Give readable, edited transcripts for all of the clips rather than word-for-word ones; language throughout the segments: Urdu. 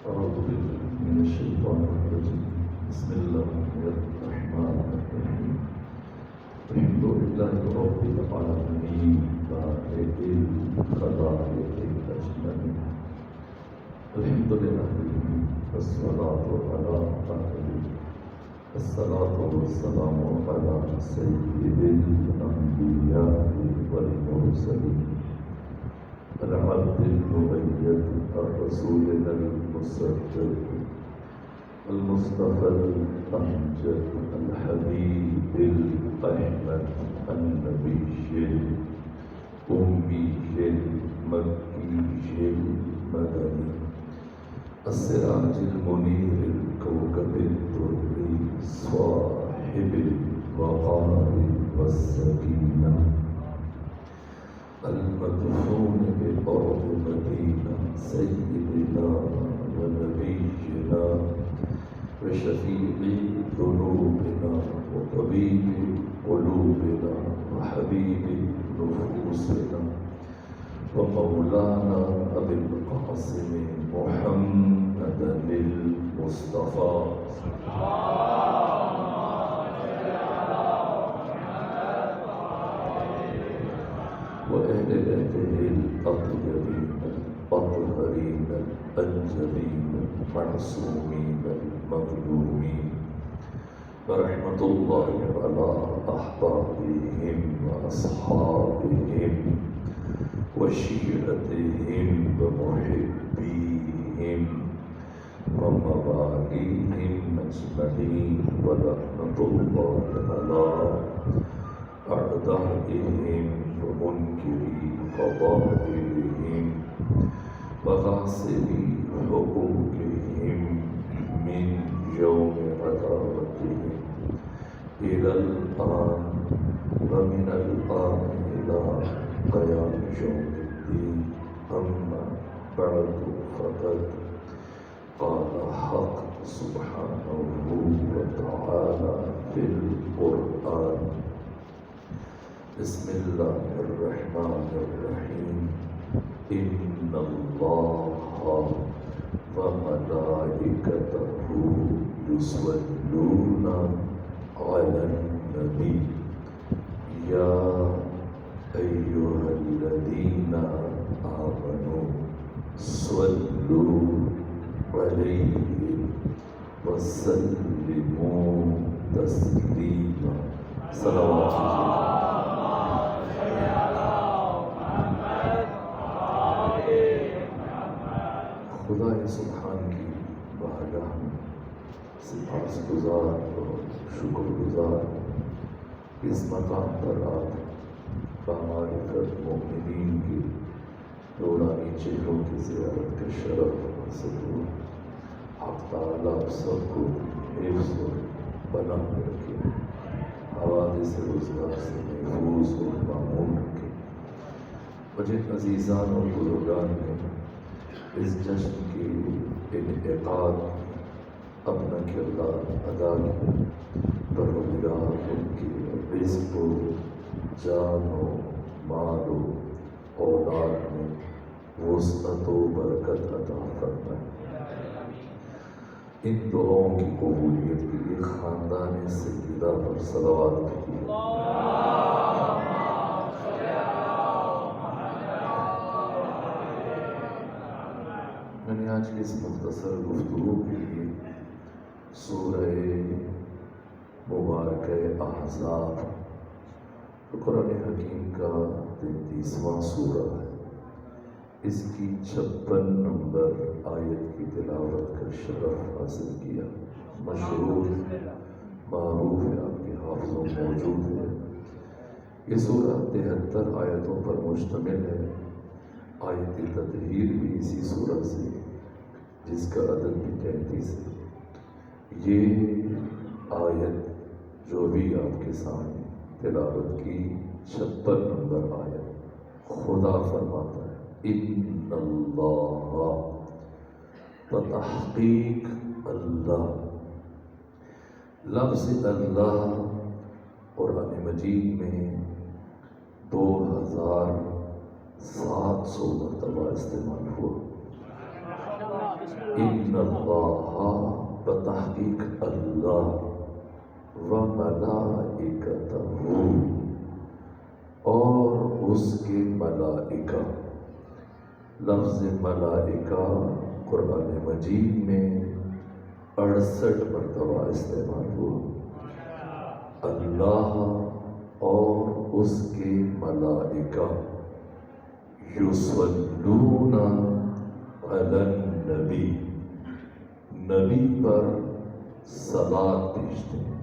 أعوذ بالله من الشيطان الرجيم. بسم الله الرحمن الرحيم. الحمد لله رب العالمين بارئ الخلائق أجمعين. الحمد لله والصلاة على الصلاة والسلام على سيد الأنبياء والمرسلين العبد المؤيد الرسول المصدق المصطفى الأمجد الحبيب الأحمد النبي الأمي المكي المدني السراج المنير الكوكب الدري صاحب الوقار والسكينة المدفون بأرض مدينة سيدنا ونبينا وشفيع ذنوبنا وطبيب قلوبنا وحبيب نفوسنا ومولانا أبي القاسم محمد المصطفى وأهل بيته الأطيبين الأطهرين الأنجبين المعصومين المظلومين ورحمة الله على أحبابهم وأصحابهم وشيعتهم ومحبيهم ومواليهم أجمعين ورحمة الله على أعدائهم ومنكري فضائلهم وغاصبي حقوقهم من يوم عداوتهم إلى الآن ومن الآن إلى قيام يوم الدين. أما بعد فقد قال حق سبحانه وتعالى في القرآن. بسم الله الرحمن الرحيم. إن الله وملائكته يصلون على النبي يا أيها الذين آمنوا صلوا عليه وسلموا تسليما. صلوات خدا سبحان کی بارگاہ میں سپاس گزار اور شکر گزار اس مقام پر آپ بامعرفت مومنین کی نورانی چہروں کی زیارت کا شرف حاصل ہوا. حق تعالیٰ آپ سب کو حفظ و بنا رکھے، حوادث روزگار سے محفوظ و معمول رکھے. مجھے عزیزان اور بزرگان نے اس جشن کی انعقاد اپنا کردار ادا کیا. پروردگار ان کی رزق و جان و مال و اولاد میں وسعت و برکت عطا فرمائے. ان دعاؤں کی قبولیت کے لیے خاندان سیدہ پر صلوات کیجیے. میں نے آج کی اس مختصر گفتگو کے لیے سورہ مبارکہ احزاب جو قرآن حکیم کا 33واں سورہ ہے، اس کی 56 نمبر آیت کی تلاوت کا شرف حاصل کیا. مشہور معروف ہے، آپ کے حافظوں موجود ہے. یہ سورہ 73 آیتوں پر مشتمل ہے. آیت تطہیر بھی اسی سورہ سے، جس کا عدد بھی 33 ہے. یہ آیت جو بھی آپ کے سامنے تلاوت کی 56 نمبر آیت، خدا فرماتا ہے ان اللہ، بتحقیق اللہ. لفظ اللہ قرآن مجید میں 2700 مرتبہ استعمال ہوا. ان اللہ بتحقیق اللہ و ملائکتہ اور اس کے ملائکہ. لفظ ملائکہ قرآن مجید میں 68 مرتبہ استعمال ہوا. اللہ اور اس کے ملائکہ یصلون علی النبی، نبی پر صلوات بھیجتے ہیں.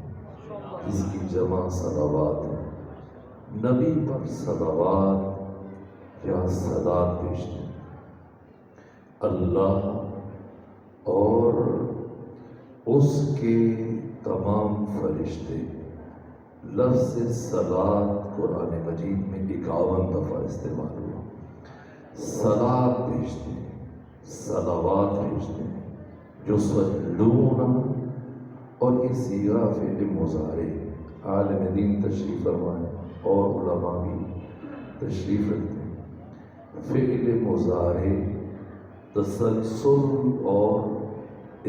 اس کی جمع صلوات ہے. نبی پر صلوات یا صلوات بھیجتے ہیں. اللہ اور اس کے تمام فرشتے. لفظ صلوات قرآن مجید میں 51 دفعہ استعمال ہوا. صلوات بھیجتے ہیں، صلوات بھیجتے ہیں. جو صلون، اور یہ صیغہ فعل مضارع. عالم دین تشریف فرمائے اور علماء بھی تشریف رکھتے ہیں. فعل مضارع تسلسل اور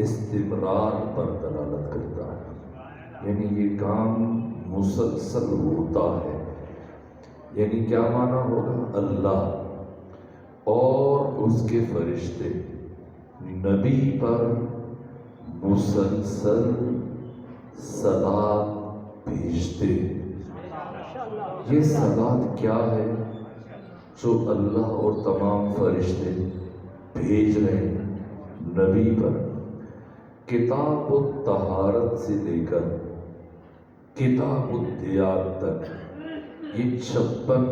استمرار پر دلالت کرتا ہے، یعنی یہ کام مسلسل ہوتا ہے. یعنی کیا معنی ہوگا؟ اللہ اور اس کے فرشتے نبی پر مسلسل صلوات بھیجتے. یہ صلوات کیا ہے جو اللہ اور تمام فرشتے بھیج رہے ہیں نبی پر؟ کتاب الطہارت سے لے کر کتاب الدیات تک یہ 56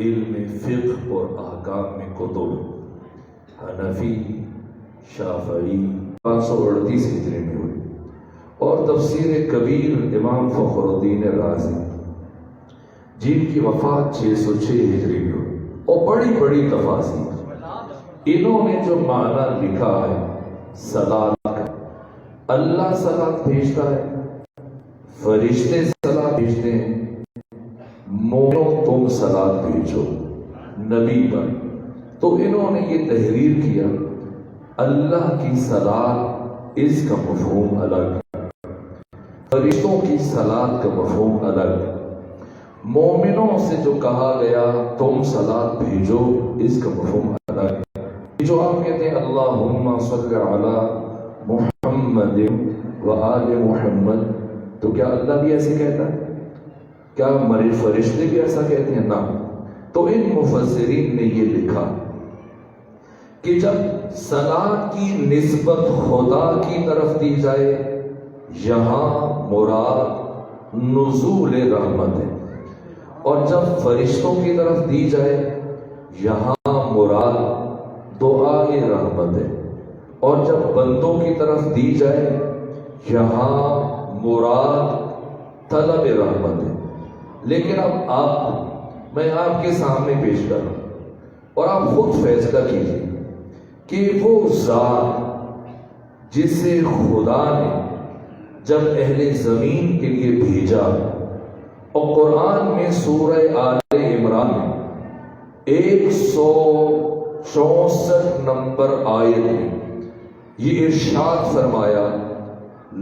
علم فقہ اور احکام میں کتب، حنفی، شافعی 538 ہجری میں ہوئی. اور تفسیر کبیر امام فخر الدین رازی جن کی وفات 606 ہجری میں ہوئی. اور بڑی بڑی تفاسیر. انہوں نے جو معنی لکھا ہے صلوات کا، اللہ صلوات بھیجتا ہے، فرشتے صلوات بھیجتے ہیں، مومنوں تم صلوات بھیجو نبی پر. تو انہوں نے یہ تحریر کیا اللہ کی صلوات اس کا مفہوم الگ، فرشتوں کی صلوات کا مفہوم الگ، مومنوں سے جو کہا گیا تم صلوات بھیجو اس کا مفہوم الگ. جو آپ کہتے ہیں اللہم صلی علی محمد و آل محمد، تو کیا اللہ بھی ایسے کہتا ہے؟ کیا فرشتے بھی ایسا کہتے ہیں؟ نہ. تو ان مفسرین نے یہ لکھا کہ جب صلوات کی نسبت خدا کی طرف دی جائے یہاں مراد نزول رحمت ہے، اور جب فرشتوں کی طرف دی جائے یہاں مراد دعائے رحمت ہے، اور جب بندوں کی طرف دی جائے یہاں مراد طلب رحمت ہے. لیکن اب میں آپ کے سامنے پیش کر رہا ہوں اور آپ خود فیصلہ کیجیے کہ وہ ذات جسے خدا نے جب اہل زمین کے لیے بھیجا، اور قرآن میں سورہ آل عمران میں 164 نمبر آیت میں یہ ارشاد فرمایا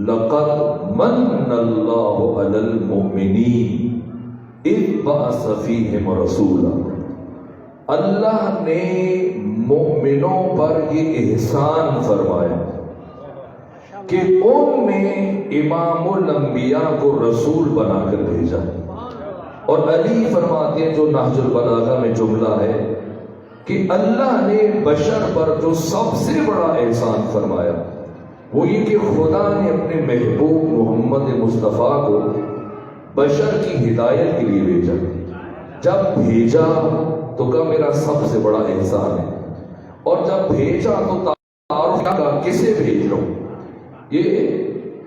لَقَدْ مَنَّ اللَّهُ عَلَى الْمُؤْمِنِينَ اِذْ بَعَثَ فِيهِمْ رَسُولًا. اللہ نے مومنوں پر یہ احسان فرمایا کہ ان نے امام الانبیاء کو رسول بنا کر بھیجا. اور علی فرماتے ہیں جو نہج البلاغہ میں جملہ ہے کہ اللہ نے بشر پر جو سب سے بڑا احسان فرمایا وہ یہ کہ خدا نے اپنے محبوب محمد مصطفیٰ کو بشر کی ہدایت کے لیے بھیجا. جب بھیجا تو کہا میرا سب سے بڑا احسان ہے، اور جب بھیجا تو تعارف کا کسے بھیج رہا ہوں. یہ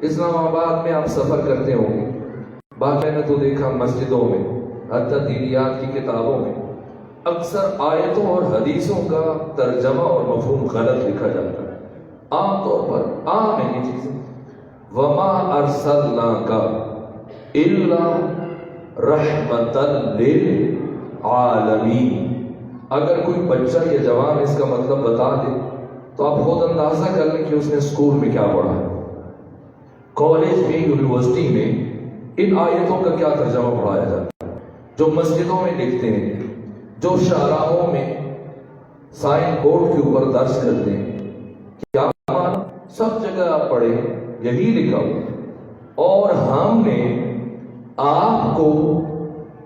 اسلام آباد میں آپ سفر کرتے ہوں گے، بعد میں نے تو دیکھا مسجدوں میں حتی دینیات کی کتابوں میں اکثر آیتوں اور حدیثوں کا ترجمہ اور مفہوم غلط لکھا جاتا ہے. عام طور پر عام ہے یہ چیزیں. وما ارسلناک الا رحمتا للعالمین. اگر کوئی بچہ یا جوان اس کا مطلب بتا دے تو آپ خود اندازہ کر لیں کہ اس نے اسکول میں کیا پڑھا ہے، کالج میں، یونیورسٹی میں ان آیتوں کا کیا ترجمہ پڑھایا جاتا ہے، جو مسجدوں میں لکھتے ہیں، جو شاہراہوں میں سائن بورڈ کے اوپر درج کرتے ہیں، کیا سب جگہ آپ پڑھیں یہی لکھا ہو، اور ہم نے آپ کو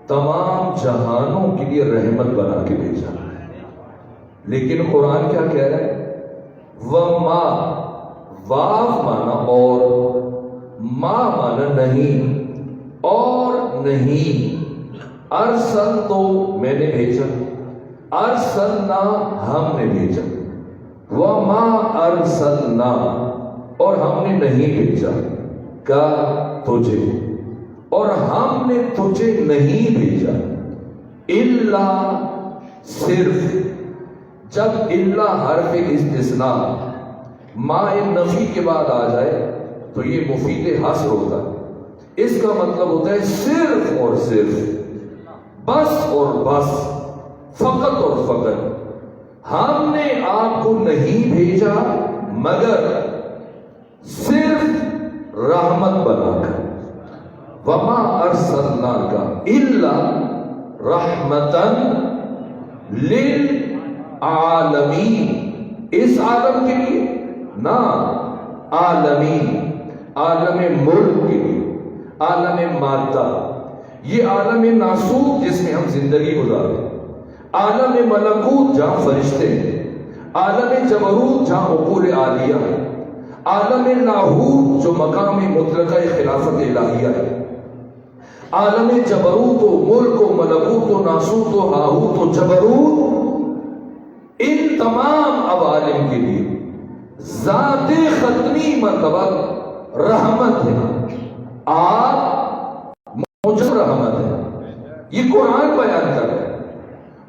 تمام جہانوں کے لیے رحمت بنا کے بھیجا۔ لیکن قرآن کیا کہہ رہا ہے؟ وما، واو مانا اور، ما مانا نہیں، اور نہیں، ارسل تو میں نے بھیجا، ارسلنا ہم نے بھیجا، وما ارسلنا اور ہم نے نہیں بھیجا کا تجھے، اور ہم نے تجھے نہیں بھیجا الا، صرف، جب الا حرف استثناء ما نفی کے بعد آ جائے تو یہ مفید حصر ہوتا ہے، اس کا مطلب ہوتا ہے صرف اور صرف، بس اور بس، فقط اور فقط، ہم نے آپ کو نہیں بھیجا مگر صرف رحمت بنا کر، وما ارسلناک الا رحمتاً للعالمین، اس عالم کے لیے نہ، عالمین، عالم ملک کے لیے، عالم مادہ، یہ عالم ناسوت جس میں ہم زندگی گزارتے ہیں، عالم ملکوت جہاں فرشتے ہیں، عالم جبروت جہاں عقول عالیہ ہے، عالم لاہوت جو مقام مطلقہ خلافت الہیہ ہے، عالم جبروت و ملک و ملکوت و ناسوت و ہاہوت و جبروت، ان تمام عوالم کے لیے ذات ختمی مرتبہ رحمت ہے، آپ مجھے رحمت ہے، یہ قرآن بیان کر رہا ہے۔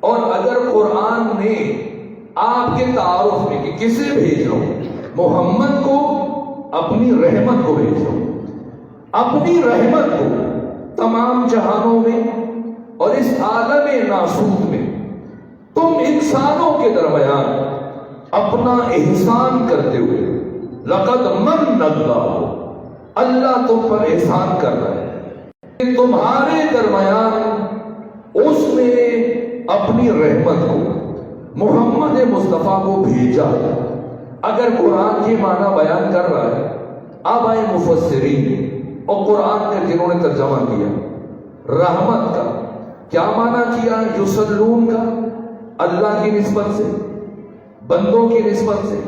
اور اگر قرآن نے آپ کے تعارف میں کہ کسے بھیج رہا ہوں، محمد کو، اپنی رحمت کو بھیج رہا ہوں، اپنی رحمت کو تمام جہانوں میں اور اس عالم ناسوت میں تم انسانوں کے درمیان اپنا احسان کرتے ہوئے، لقد من اللہ، اللہ تم پر احسان کر رہا ہے کہ تمہارے درمیان اس نے اپنی رحمت کو، محمد مصطفیٰ کو بھیجا۔ اگر قرآن یہ معنی بیان کر رہا ہے، اب آئے مفسرین اور قرآن کا جنہوں نے ترجمہ کیا، رحمت کا کیا معنی کیا؟ یسلون کا، اللہ کی نسبت سے، بندوں کی نسبت سے،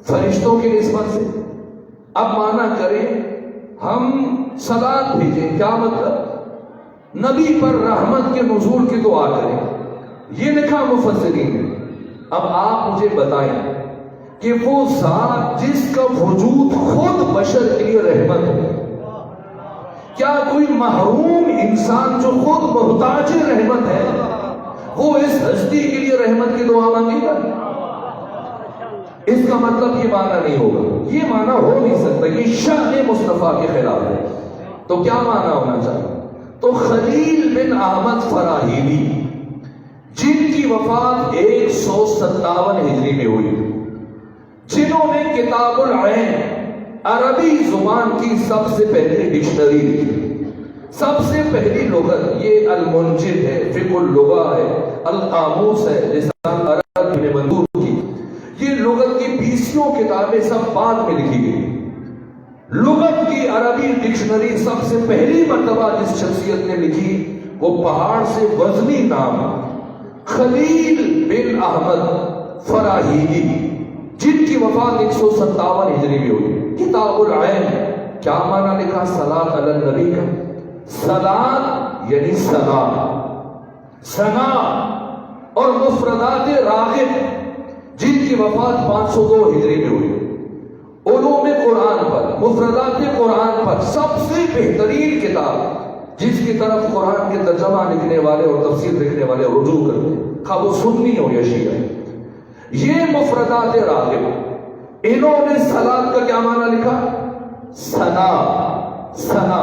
فرشتوں کی نسبت سے۔ اب معنی کریں ہم صلات بھیجیں، کیا مطلب؟ نبی پر رحمت کے نزول کی دعا کریں، یہ لکھا مفسرین نے۔ اب آپ مجھے بتائیں کہ وہ ذات جس کا وجود خود بشر کے لیے رحمت ہو، کیا کوئی محروم انسان جو خود محتاج رحمت ہے وہ اس ہستی کے لیے رحمت کی دعا مانگے گا؟ اس کا مطلب یہ معنی نہیں ہوگا، یہ معنی ہو نہیں سکتا، یہ شأن مصطفیٰ کے خلاف ہے۔ تو کیا معنی ہونا چاہیے؟ تو خلیل بن احمد فراہیلی جن کی وفات 157 ہجری میں ہوئی، جنہوں نے کتاب العین عربی زبان کی سب سے پہلی ڈکشنری لکھی، سب سے پہلی لغت، یہ المنجد ہے، فقہ اللغہ ہے، القاموس ہے، لسان عرب میں منظور کی، یہ لغت کی 20 کتابیں سب بعد میں لکھی گئی۔ لغت کی عربی ڈکشنری سب سے پہلی مرتبہ جس شخصیت نے لکھی وہ پہاڑ سے وزنی نام خلیل بن احمد فراہیلی، جن کی وفات 157 ہجری میں ہوئی۔ کتاب العین کیا معنی لکھا؟ صلاۃ علی النبی کا، صلاۃ یعنی ثنا، ثنا، اور مفردات راغب جن کی وفات 502 ہجری میں ہوئی۔ علوم قرآن پر، مفردات قرآن پر سب سے بہترین کتاب جس کی طرف قرآن کے ترجمہ لکھنے والے اور تفسیر لکھنے والے رجوع کرتے ہیں، خواہ وہ سنی ہو یا شیعہ، یہ مفردات راغب۔ انہوں نے صلاۃ کا کیا معنی لکھا؟ ثنا، ثنا۔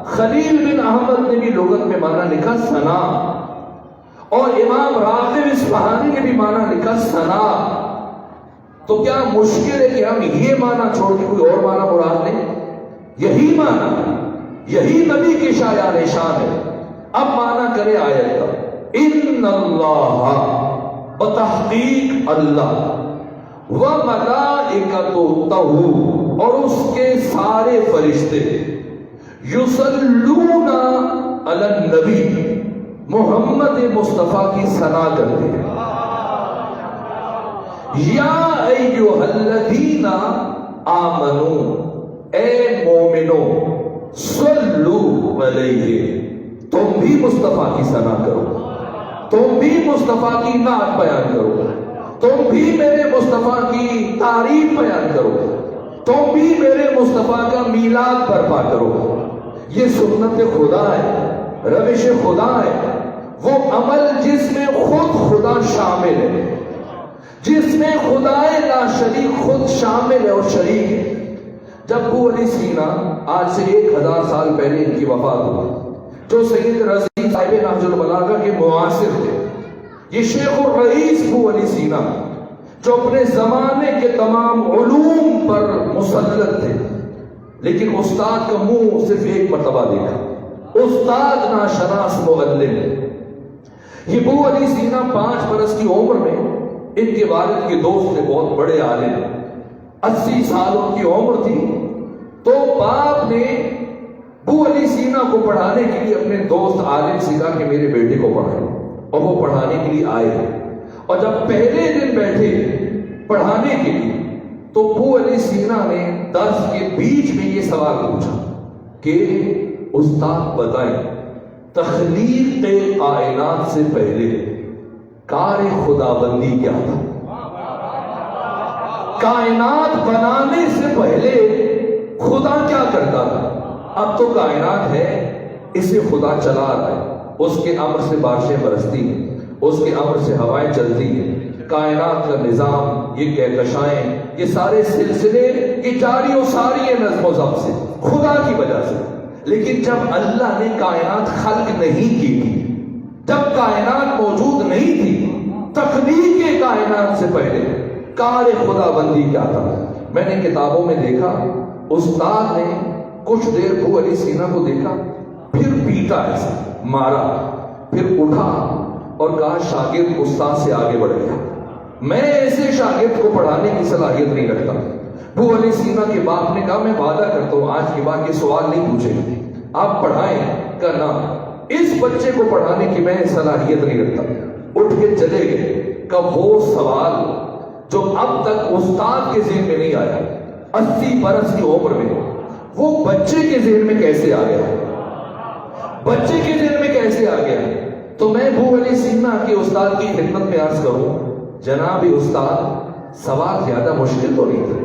خلیل بن احمد نے بھی لغت میں معنی لکھا ثنا، اور امام راغب اصفہانی نے بھی معنی لکھا ثنا۔ تو کیا مشکل ہے کہ ہم یہ معنی چھوڑ کے کوئی اور معنی مراد لیں؟ یہی معنی ہے، یہی نبی کی شایان شان ہے۔ اب معنی کرے آیت کا، ان اللہ، بتحقیق اللہ، وملائکتہ، اور اس کے سارے فرشتے، یصلون علی النبی، محمد مصطفیٰ کی ثنا کرتے ہیں۔ یا ایھا الذین آمنو، اے مومنو، صلو علیہ، تم بھی مصطفیٰ کی ثنا کرو، تم بھی مصطفیٰ کی نعت بیان کرو، تم بھی میرے مصطفیٰ کی تعریف بیان کرو، تم بھی میرے مصطفیٰ کا میلاد برپا کرو۔ یہ سنت خدا ہے، روش خدا ہے، وہ عمل جس میں خود خدا شامل ہے، جس میں خدائے لا شریک خود شامل ہے اور شریک ہے۔ جب ابو علی سینا آج سے 1000 سال پہلے ان کی وفات ہوئی، جو سید رضی صاحب نہج البلاغہ کے معاصر تھے، یہ شیخ الرئیس ابو علی سینا جو اپنے زمانے کے تمام علوم پر مسلط تھے، لیکن استاد کا منہ صرف ایک مرتبہ دیکھا، استاد ناشناس معلم۔ یہ ابو علی سینا 5 برس کی عمر میں ان کے والد کے دوست تھے، بہت بڑے عالم، 80 سال ان کی عمر تھی، تو باپ نے ابو علی سینا کو پڑھانے کے لیے اپنے دوست عالم سے کہا کہ میرے بیٹے کو پڑھائیں، اور وہ پڑھانے کے لیے آئے۔ اور جب پہلے دن بیٹھے پڑھانے کے لیے تو ابو علی سینا نے درس کے بیچ میں یہ سوال پوچھا کہ استاد بتائیں، تخلیق کائنات سے پہلے کار خداوندی کیا تھا؟ کائنات بنانے سے پہلے خدا کیا کرتا تھا؟ اب تو کائنات ہے، اسے خدا چلا رہا ہے، اس کے امر سے بارشیں برستی ہیں، اس کے امر سے ہوائیں چلتی ہیں، کائنات کا نظام، یہ کہکشائیں، یہ سارے سلسلے، یہ جاری و ساری ہے نظم و ضبط سے، خدا کی وجہ سے۔ لیکن جب اللہ نے کائنات خلق نہیں کی تھی، جب کائنات موجود نہیں تھی، تخلیق کائنات سے پہلے کار خدا بندی کیا تھا؟ میں نے کتابوں میں دیکھا، استاد نے کچھ دیر ابو علی سینا کو دیکھا، پھر پیٹا، ایسے مارا، پھر اٹھا اور کہا شاگرد استاد سے آگے بڑھ گیا، میں ایسے شاگرد کو پڑھانے کی صلاحیت نہیں رکھتا۔ ابو علی سینا کے باپ نے کہا میں وعدہ کرتا ہوں آج کے بعد یہ سوال نہیں پوچھیں، آپ پڑھائیں کا نام، اس بچے کو پڑھانے کی میں صلاحیت نہیں رکھتا۔ اٹھ کے چلے گئے کہ وہ سوال جو اب تک استاد کے ذہن میں نہیں آیا، 80 برس کی عمر میں، وہ بچے کے ذہن میں کیسے آ گیا؟ بچے کے ذہن میں کیسے آ گیا؟ تو میں ابو علی سینا کے استاد کی خدمت میں عرض کروں، جناب استاد، سوال زیادہ مشکل تو نہیں تھا،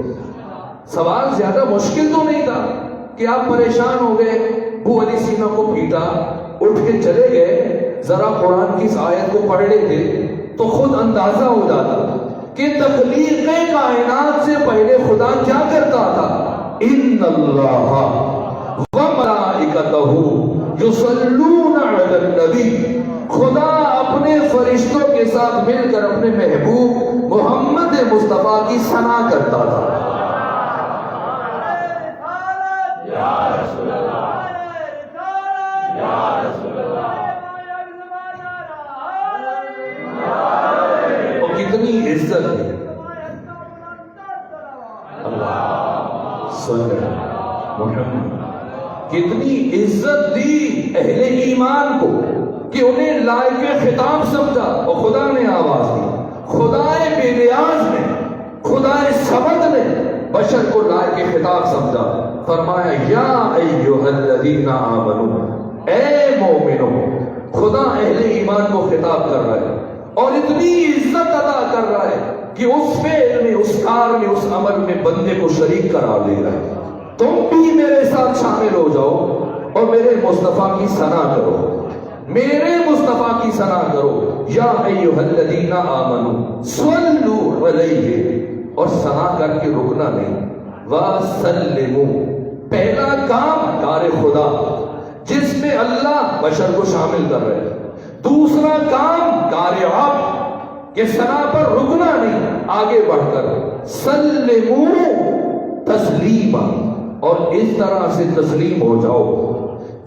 سوال زیادہ مشکل تو نہیں تھا کہ آپ پریشان ہو گئے، ابو علی سینا کو پیٹا، اٹھ کے چلے گئے، ذرا قرآن کی اس آیت کو پڑھ لیتے تو خود اندازہ ہو جاتا کہ تخلیق کائنات سے پہلے خدا کیا کرتا تھا۔ ان اللہ وملائکتہ یصلون علی النبی، خدا اپنے فرشتوں کے ساتھ مل کر اپنے محبوب محمد مصطفیٰ کی ثنا کرتا تھا۔ یا رسول اللہ، یا رسول اللہ، اور کتنی عزت ہے، اللہ صلی اللہ محمد، کتنی عزت دی اہل ایمان کو کہ انہیں لائق خطاب سمجھا، اور خدا نے آواز دی، خدائے بے نیاز نے، خدائے صمد نے بشر کو لائق خطاب سمجھا، فرمایا یا ایھا الذین آمنو، اے مومنو۔ خدا اہل ایمان کو خطاب کر رہا ہے اور اتنی عزت ادا کر رہا ہے کہ اس فعل میں، اس کار میں، اس عمل میں بندے کو شریک قرار دے رہا ہے۔ تم بھی میرے ساتھ شامل ہو جاؤ اور میرے مصطفیٰ کی ثنا کرو، میرے مصطفیٰ کی ثنا کرو، یا ایھا الذین آمنو صلو علیہ، اور ثنا کر کے رکنا نہیں، وسلموا، پہلا کام کار خدا جس میں اللہ بشر کو شامل کر رہے ہیں، دوسرا کام کار عبد کہ ثنا پر رکنا نہیں، آگے بڑھ کر سلمو تسلیما، اور اس طرح سے تسلیم ہو جاؤ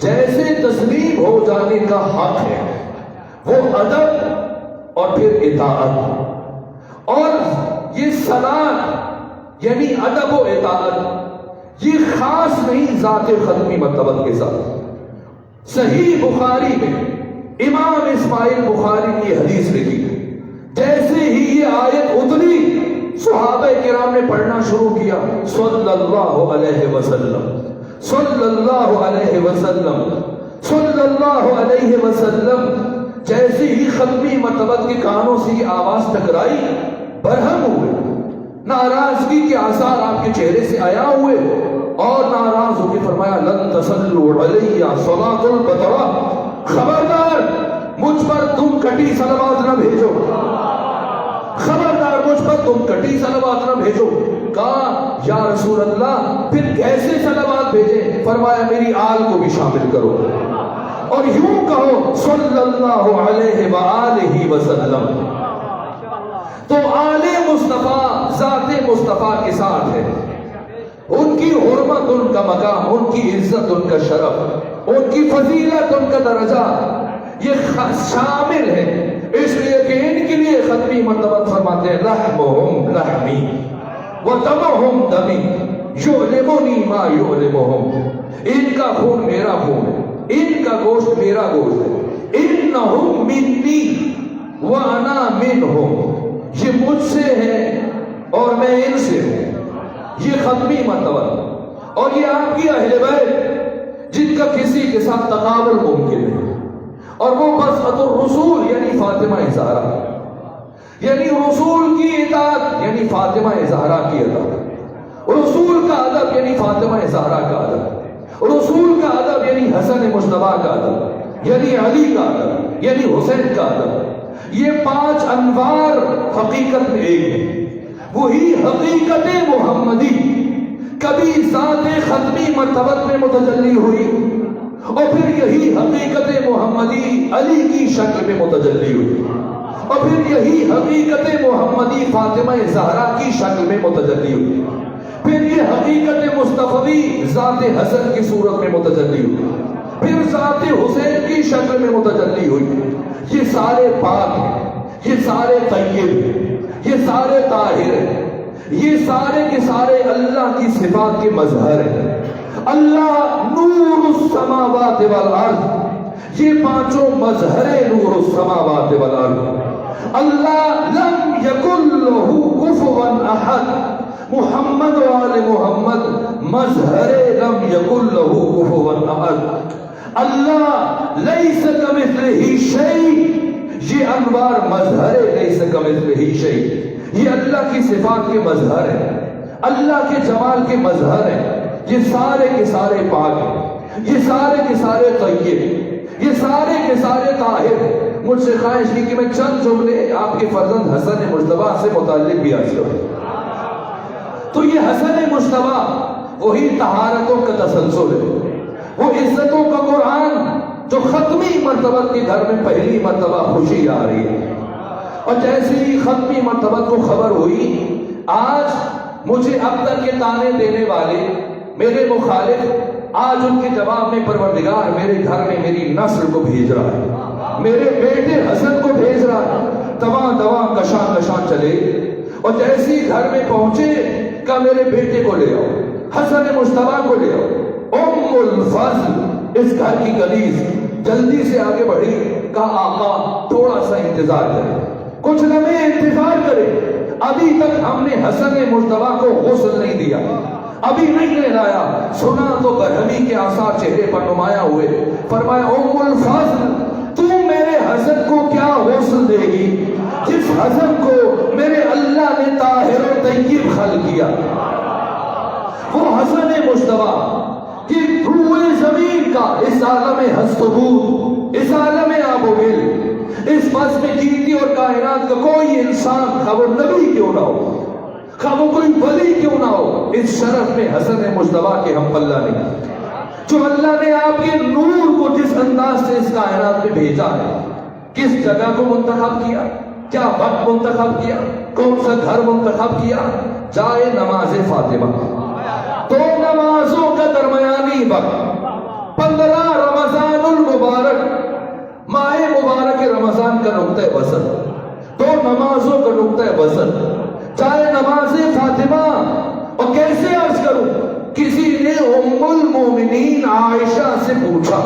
جیسے تسلیم ہو جانے کا حق ہے، وہ ادب اور پھر اطاعت۔ اور یہ صلاۃ یعنی ادب و اطاعت یہ خاص نہیں ذات ختمی مرتبت کے ساتھ۔ صحیح بخاری میں امام اسماعیل بخاری نے یہ حدیث لکھی، جیسے ہی یہ آیت اتری صحابہ کرام نے پڑھنا شروع کیا، صلی اللہ علیہ وسلم صلی اللہ علیہ وسلم صلی اللہ علیہ وسلم۔ جیسے ہی ختمی مرتبت کے کانوں سے یہ آواز ٹکرائی، برہم ہوئے، ناراضگی کے آثار آپ کے چہرے سے آیا ہوئے، اور ناراض ہو کے فرمایا لن تصلوا علیہ صلاۃ البترا، خبردار مجھ پر تم کٹی صلوات نہ بھیجو، خبردار مجھ پر تم کٹی صلوات نہ بھیجو۔ کہا یا رسول اللہ پھر کیسے صلوات بھیجیں؟ فرمایا میری آل کو بھی شامل کرو، اور یوں کہو صلی اللہ علیہ وآلہ وسلم۔ تو آل مصطفیٰ ذات مصطفیٰ کے ساتھ ہے، ان کی حرمت، ان کا مقام، ان کی عزت، ان کا شرف، ان کی فضیلت، ان کا درجہ یہ شامل ہے۔ اس لیے کہ ان کے لیے ختمی مرتبہ فرماتے ہیں لحمہم لحمی ودمہم دمی یعلمنی ما یعلمہم، ان کا خون میرا خون ہے، ان کا گوشت میرا گوشت ہے، انہم منی وانا منہم، یہ مجھ سے ہے اور میں ان سے ہوں۔ یہ ختمی مرتبہ، اور یہ آپ کی اہل بیت جن کا کسی کے ساتھ تقابل ممکن ہے، اور وہ بسط الرسول یعنی فاطمہ زہرا، یعنی رسول کی اطاعت یعنی فاطمہ زہرا کی اطاعت، رسول کا ادب یعنی فاطمہ زہرا کا ادب، رسول کا ادب یعنی حسن مجتبیٰ کا ادب، یعنی علی کا ادب، یعنی حسین کا ادب۔ یہ 5 انوار حقیقت میں ایک ہے، وہی حقیقت محمدی کبھی ذات ختمی مرتبت میں متجلی ہوئی، اور پھر یہی حقیقت محمدی علی کی شکل میں متجلی ہوئی، اور پھر یہی حقیقت محمدی فاطمہ زہرا کی شکل میں متجلی ہوئی، پھر یہ حقیقت مصطفی ذات حسن کی صورت میں متجلی ہوئی، پھر ذات حسین کی شکل میں متجلی ہوئی۔ یہ سارے پاک ہیں، یہ سارے طیب ہیں، یہ سارے طاہر ہیں، یہ سارے کے سارے اللہ کی صفات کے مظہر ہیں۔ اللہ نور السماوات والارض، یہ 5 مظہر نور السماوات والارض۔ اللہ لم یکن لہ کفوا احد، محمد و آل محمد مظہر لم یکن لہ کفوا احد۔ اللہ لیس کمثلہ شیء، یہ انوار مظہر لیس کمثلہ شیء، یہ اللہ کی صفات کے مظہر ہیں، اللہ کے جمال کے مظہر ہیں۔ یہ سارے کے سارے پاک ہیں، یہ سارے کے سارے طیب، یہ سارے کے سارے طاہر۔ مجھ سے خواہش کی کہ میں چند جملے آپ کے فرزند حسن مجتبیٰ سے متعلق بھی عرض کروں۔ تو یہ حسن مجتبیٰ وہی طہارتوں کا تسلسل ہے، وہ عزتوں کا قرآن جو ختمی مرتبہ کے گھر میں پہلی مرتبہ خوشی آ رہی ہے۔ اور جیسے ہی ختمی مرتبہ کو خبر ہوئی، آج مجھے اب تک کے تانے دینے والے میرے مخالف، آج ان کے جواب میں پروردگار میرے گھر میں میری نسل کو بھیج رہا ہے، میرے بیٹے حسن کو بھیج رہا ہے۔ دواں دواں کشاں کشاں چلے، اور جیسے ہی گھر میں پہنچے کہا میرے بیٹے کو لے آؤ، حسن مجتبیٰ کو لے آؤ۔ ام الفضل اس گھر کی کنیز جلدی سے آگے بڑھی، کہا آقا تھوڑا سا انتظار کرے، کچھ لمحے انتظار کرے، ابھی تک ہم نے حسن مجتبیٰ کو غسل نہیں دیا، ابھی نہیں لے لایا۔ سنا تو برہمی کے آثار چہرے پر نمایاں ہوئے۔ فرمایا ام الفضل تو میرے حسن کو کیا غسل دے گی جس حسن کو میرے اللہ نے طاہر و طیب خلق کیا؟ وہ حسن مجتبیٰ کہ روئے زمین کا اس عالم ہست و بود، اس عالم آب و گل، اس بس میں جیتی اور کائنات کا کوئی انسان خواہ وہ نبی کیوں نہ ہو، خواہ وہ کوئی ولی کیوں نہ ہو، اس شرف میں حسن مجتبیٰ کے ہم پلہ نہیں۔ جو اللہ نے آپ کے نور کو جس انداز سے اس کائنات میں بھیجا ہے، کس جگہ کو منتخب کیا، کیا وقت منتخب کیا، کون سا گھر منتخب کیا، جائے نماز فاطمہ، دو نمازوں کا درمیانی وقت 15 رمضان المبارک، ماہ مبارک رمضان کا نقطہ وصل، دو نمازوں کا نقطہ وصل، جائے نماز فاطمہ۔ اور کیسے عرض کروں، کسی نے ام المومنین عائشہ سے پوچھا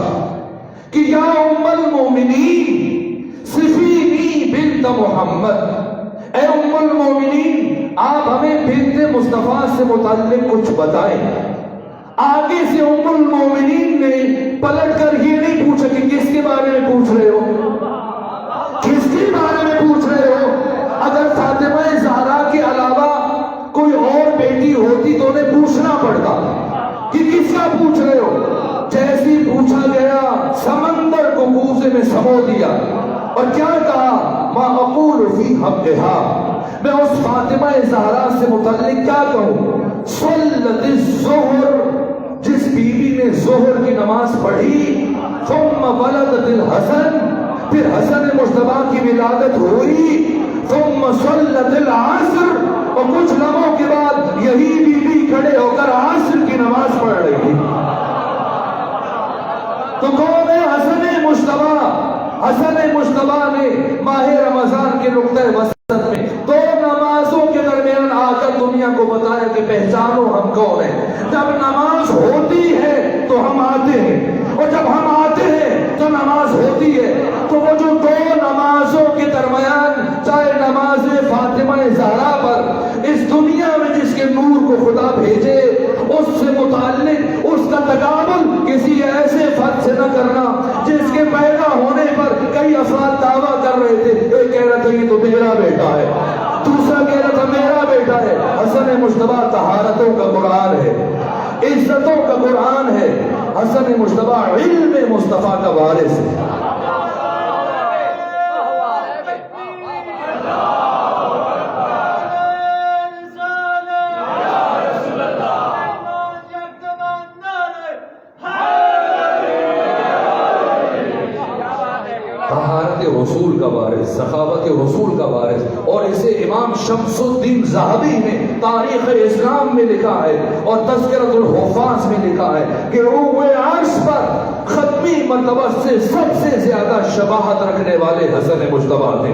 کہ یا ام المومنین صفینی بنت محمد، اے ام المومنین آپ ہمیں بنت مصطفیٰ سے متعلق کچھ بتائیں۔ آگے سے ام المومنین نے پلٹ کر یہ نہیں پوچھا کہ کس کے بارے میں پوچھ رہے ہو، کس کے بارے میں پوچھ رہے ہو۔ اگر فاطمہ زہرا کے علاوہ کوئی اور بیٹی ہوتی تو انہیں پوچھنا پڑتا کہ کس کا پوچھ رہے ہو۔ جیسی پوچھا گیا سمندر کو کوزے میں سمو دیا اور کیا کہا، ما اقول فی حقہا، میں اس فاطمہ زہرا سے متعلق کیا کہوں، صلت الظہر، جس بیوی نے ظہر کی نماز پڑھی، ثم ولدت الحسن، پھر حسن مجتبیٰ کی ولادت ہوئی، ثم صلت العصر، اور کچھ لمحوں کے بعد یہی بیوی کھڑے ہو کر عصر کی نماز پڑھ رہی تھی۔ تو کون ہے حسن مجتبیٰ؟ حسن مجتبیٰ نے ماہ رمضان کے نقطہ وصل میں دو نمازوں کے درمیان آ کر دنیا کو بتایا کہ پہچانو ہم کون ہیں۔ جب نماز ہوتی ہے تو ہم آتے ہیں، اور جب ہم آتے ہیں تو نماز ہوتی ہے۔ تو وہ جو دو نمازوں کے درمیان، چاہے نماز فاطمہ زہرا پر اس دنیا میں جس کے نور کو خدا بھیجے، اس سے متعلق اس کا تقابل کسی ایسے فرد سے نہ کرنا جس کے پیدا ہونے پر کئی افراد دعویٰ کر رہے تھے، ایک کہہ رہا تھا یہ تو میرا بیٹا ہے، دوسرا کہہ رہا تھا میرا بیٹا ہے۔ حسن مجتبیٰ طہارتوں کا قرآن ہے، عزتوں کا قرآن ہے۔ حسن مجتبیٰ علم مصطفیٰ کا وارث ہے۔ رسول کا وارث، سخاوت رسول کا وارث، اور اسے امام شمس الدین ذہبی نے تاریخ اسلام میں لکھا ہے اور تذکرۃ الحفاظ میں لکھا ہے کہ روح عرش پر ختمی مرتبہ سے سب سے زیادہ شباہت رکھنے والے حسن مجتبیٰ تھے۔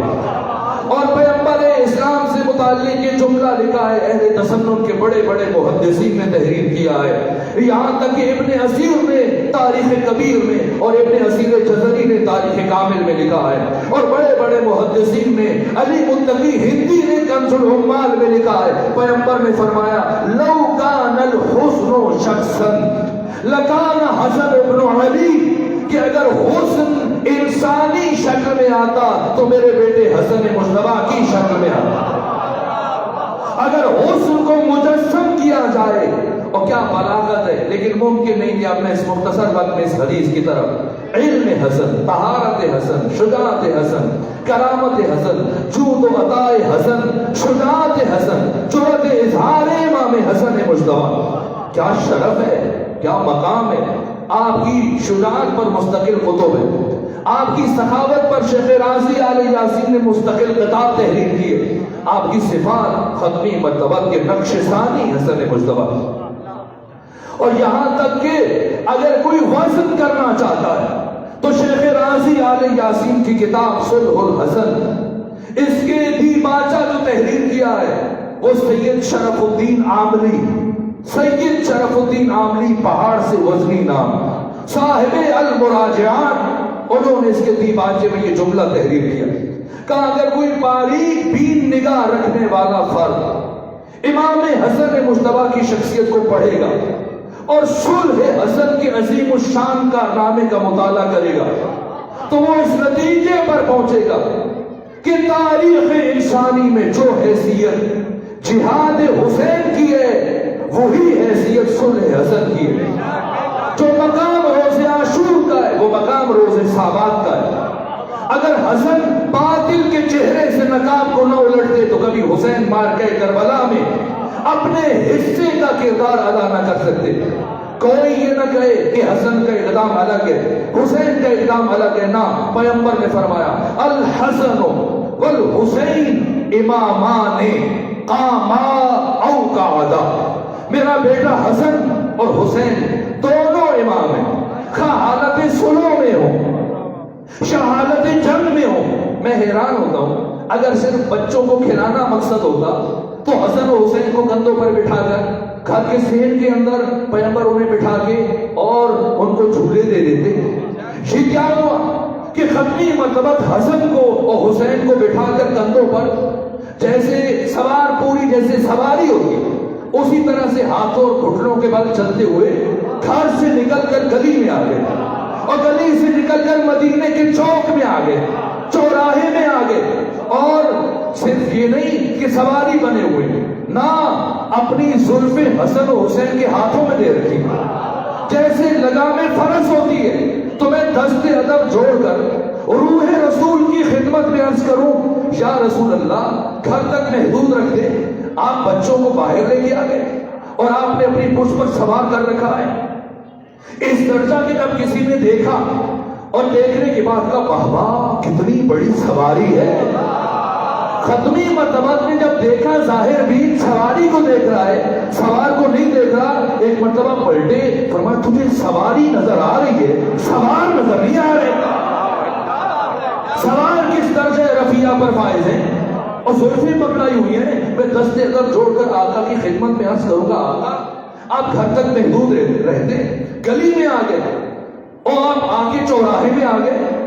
اور پیغمبر اسلام سے متعلق یہ جملہ لکھا ہے، اہل تسنن کے بڑے بڑے محدثین نے تحریر کیا ہے، یہاں تک کہ ابن اسیر نے تاریخ کبیر میں اور ابن اسیر جزری نے تاریخ کامل میں لکھا ہے، اور بڑے بڑے محدثین نے، علی متقی ہندی نے کنز العمال میں لکھا ہے، پیغمبر نے فرمایا لو کان الحسن شخصا لکان حسن ابن علی، کہ اگر حسن انسانی شکل میں آتا تو میرے بیٹے حسن مجتبیٰ کی شکل میں آتا۔ اگر حسن کو مجسم کیا جائے، اور کیا بلاغت ہے، لیکن ممکن نہیں کہ اب میں اس مختصر وقت میں اس حدیث کی طرف علم حسن، طہارت حسن، شجاعت حسن، کرامت حسن، جود و عطاء حسن، شجاعت حسن، جرأت اظہار امام حسن مجتبیٰ، کیا شرف ہے، کیا مقام ہے۔ آپ کی شجاعت پر مستقل کتب ہے، آپ کی سخاوت پر شیخ رازی آل یاسین نے مستقل کتاب تحریر کیے، آپ کی صفات ختمی مرتبہ کے نقش ثانی حسن مجتبیٰ۔ اور یہاں تک کہ اگر کوئی وزن کرنا چاہتا ہے تو شیخ رازی آل یاسین کی کتاب صلح الحسن، اس کے دیباچہ جو تحریر کیا ہے وہ سید شرف الدین عاملی، سید شرف الدین عاملی پہاڑ سے وزنی نام، صاحب المراجعات، انہوں نے اس کے دیباچے میں یہ جملہ تحریر کیا، کہا اگر کوئی باریک بین نگاہ رکھنے والا فرد امام حسن مجتبیٰ کی شخصیت کو پڑھے گا اور صلح حسن کے عظیم الشان کارنامے کا مطالعہ کرے گا تو وہ اس نتیجے پر پہنچے گا کہ تاریخ انسانی میں جو حیثیت جہاد حسین کی ہے وہی حیثیت صلح حسن کی ہے، جو مقام روز عاشور کا ہے وہ مقام روز صابات کا ہے۔ اگر حسن باطل کے چہرے سے نقاب کو نہ الٹتے تو کبھی حسین مارکہ کربلا میں اپنے حصے کا کردار ادا نہ کر سکتے۔ کوئی یہ نہ کہے کہ حسن کا اقدام الگ ہے، حسین کا اقدام الگ ہے، نہ، پیغمبر نے فرمایا الحسن والحسین امامان قاما او قعدا، میرا بیٹا حسن اور حسین دونوں امام ہیں، خواہ حالت صلح میں ہو شہادت جنگ میں ہو۔ میں حیران ہوتا ہوں اگر صرف بچوں کو کھلانا مقصد ہوتا تو حسن و حسین کو کندھوں پر بٹھا کر گھر کے صحن کے اندر پیغمبر انہیں بٹھا کے اور ان کو جھولے دے دیتے۔ یہ کیا ہوا کہ ختمی مرتبہ حسن کو اور حسین کو بٹھا کر کندھوں پر جیسے سوار پوری جیسے سواری ہوتی اسی طرح سے ہاتھوں اور گھٹنوں کے بل چلتے ہوئے گھر سے نکل کر گلی میں آ گئے، اور گلی سے نکل کر مدینے کے چوک میں آ گئے، چوراہے میں آ گئے، اور صرف یہ نہیں کہ سواری بنے ہوئے، نہ اپنی زلفیں حسن و حسین کے ہاتھوں میں دے رکھی، جیسے لگام فرض ہوتی ہے۔ تو میں دست ادب جوڑ کر روح رسول کی خدمت میں عرض کروں، یا رسول اللہ گھر تک محدود رکھ دے، آپ بچوں کو باہر لے کے آ گئے اور آپ نے اپنی پشت پر سوار کر رکھا ہے۔ اس درجہ کے جب کسی نے دیکھا اور دیکھنے کے بعد کا واہ واہ کتنی بڑی سواری ہے، ختمی مرتبہ نے جب دیکھا ظاہر بھی سواری کو دیکھ رہا ہے، سوار کو نہیں دیکھ رہا، ایک مرتبہ پلٹے، فرمایا تجھے سواری نظر آ رہی ہے، سوار نظر نہیں آ رہے۔ سوار کس درجہ رفیع پر فائز ہیں اور زلفیں پکڑائی ہوئی ہیں۔ میں دست ادب جوڑ کر آقا کی خدمت میں عرض کروں گا، آقا آپ گھر تک محدود رہتے، گلی میں آ گئے اور آپ آگے چوراہے میں آ گئے۔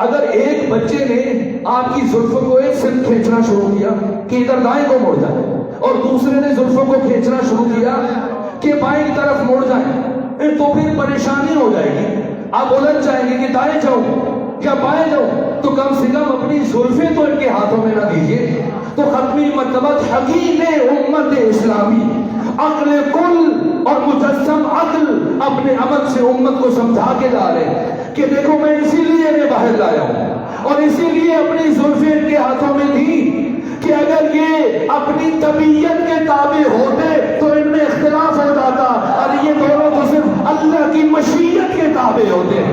اگر ایک بچے نے آپ کی زلف کو ایک سمت کھینچنا شروع کیا کہ ادھر دائیں کو مڑ جائے، اور دوسرے نے زلفوں کو کھینچنا شروع کیا کہ بائیں طرف مڑ جائیں، تو پھر پریشانی ہو جائے گی، آپ الجھ جائیں گے کہ دائیں جاؤں یا بائیں جاؤں، تو کم سے کم اپنی زلفیں تو ان کے ہاتھوں میں نہ دیجیے۔ تو ختمی مرتبہ حکیم امت اسلامی عقل کل اور مجسم عقل اپنے عمل سے امت کو سمجھا کے لا رہے کہ دیکھو میں اسی لیے انہیں باہر لایا ہوں، اور اسی لیے اپنی زلفیں ان کے ہاتھوں میں دی کہ اگر یہ اپنی طبیعت کے تابع ہوتے تو ان میں اختلاف ہو جاتا، اور یہ دونوں تو صرف اللہ کی مشیت کے تابع ہوتے۔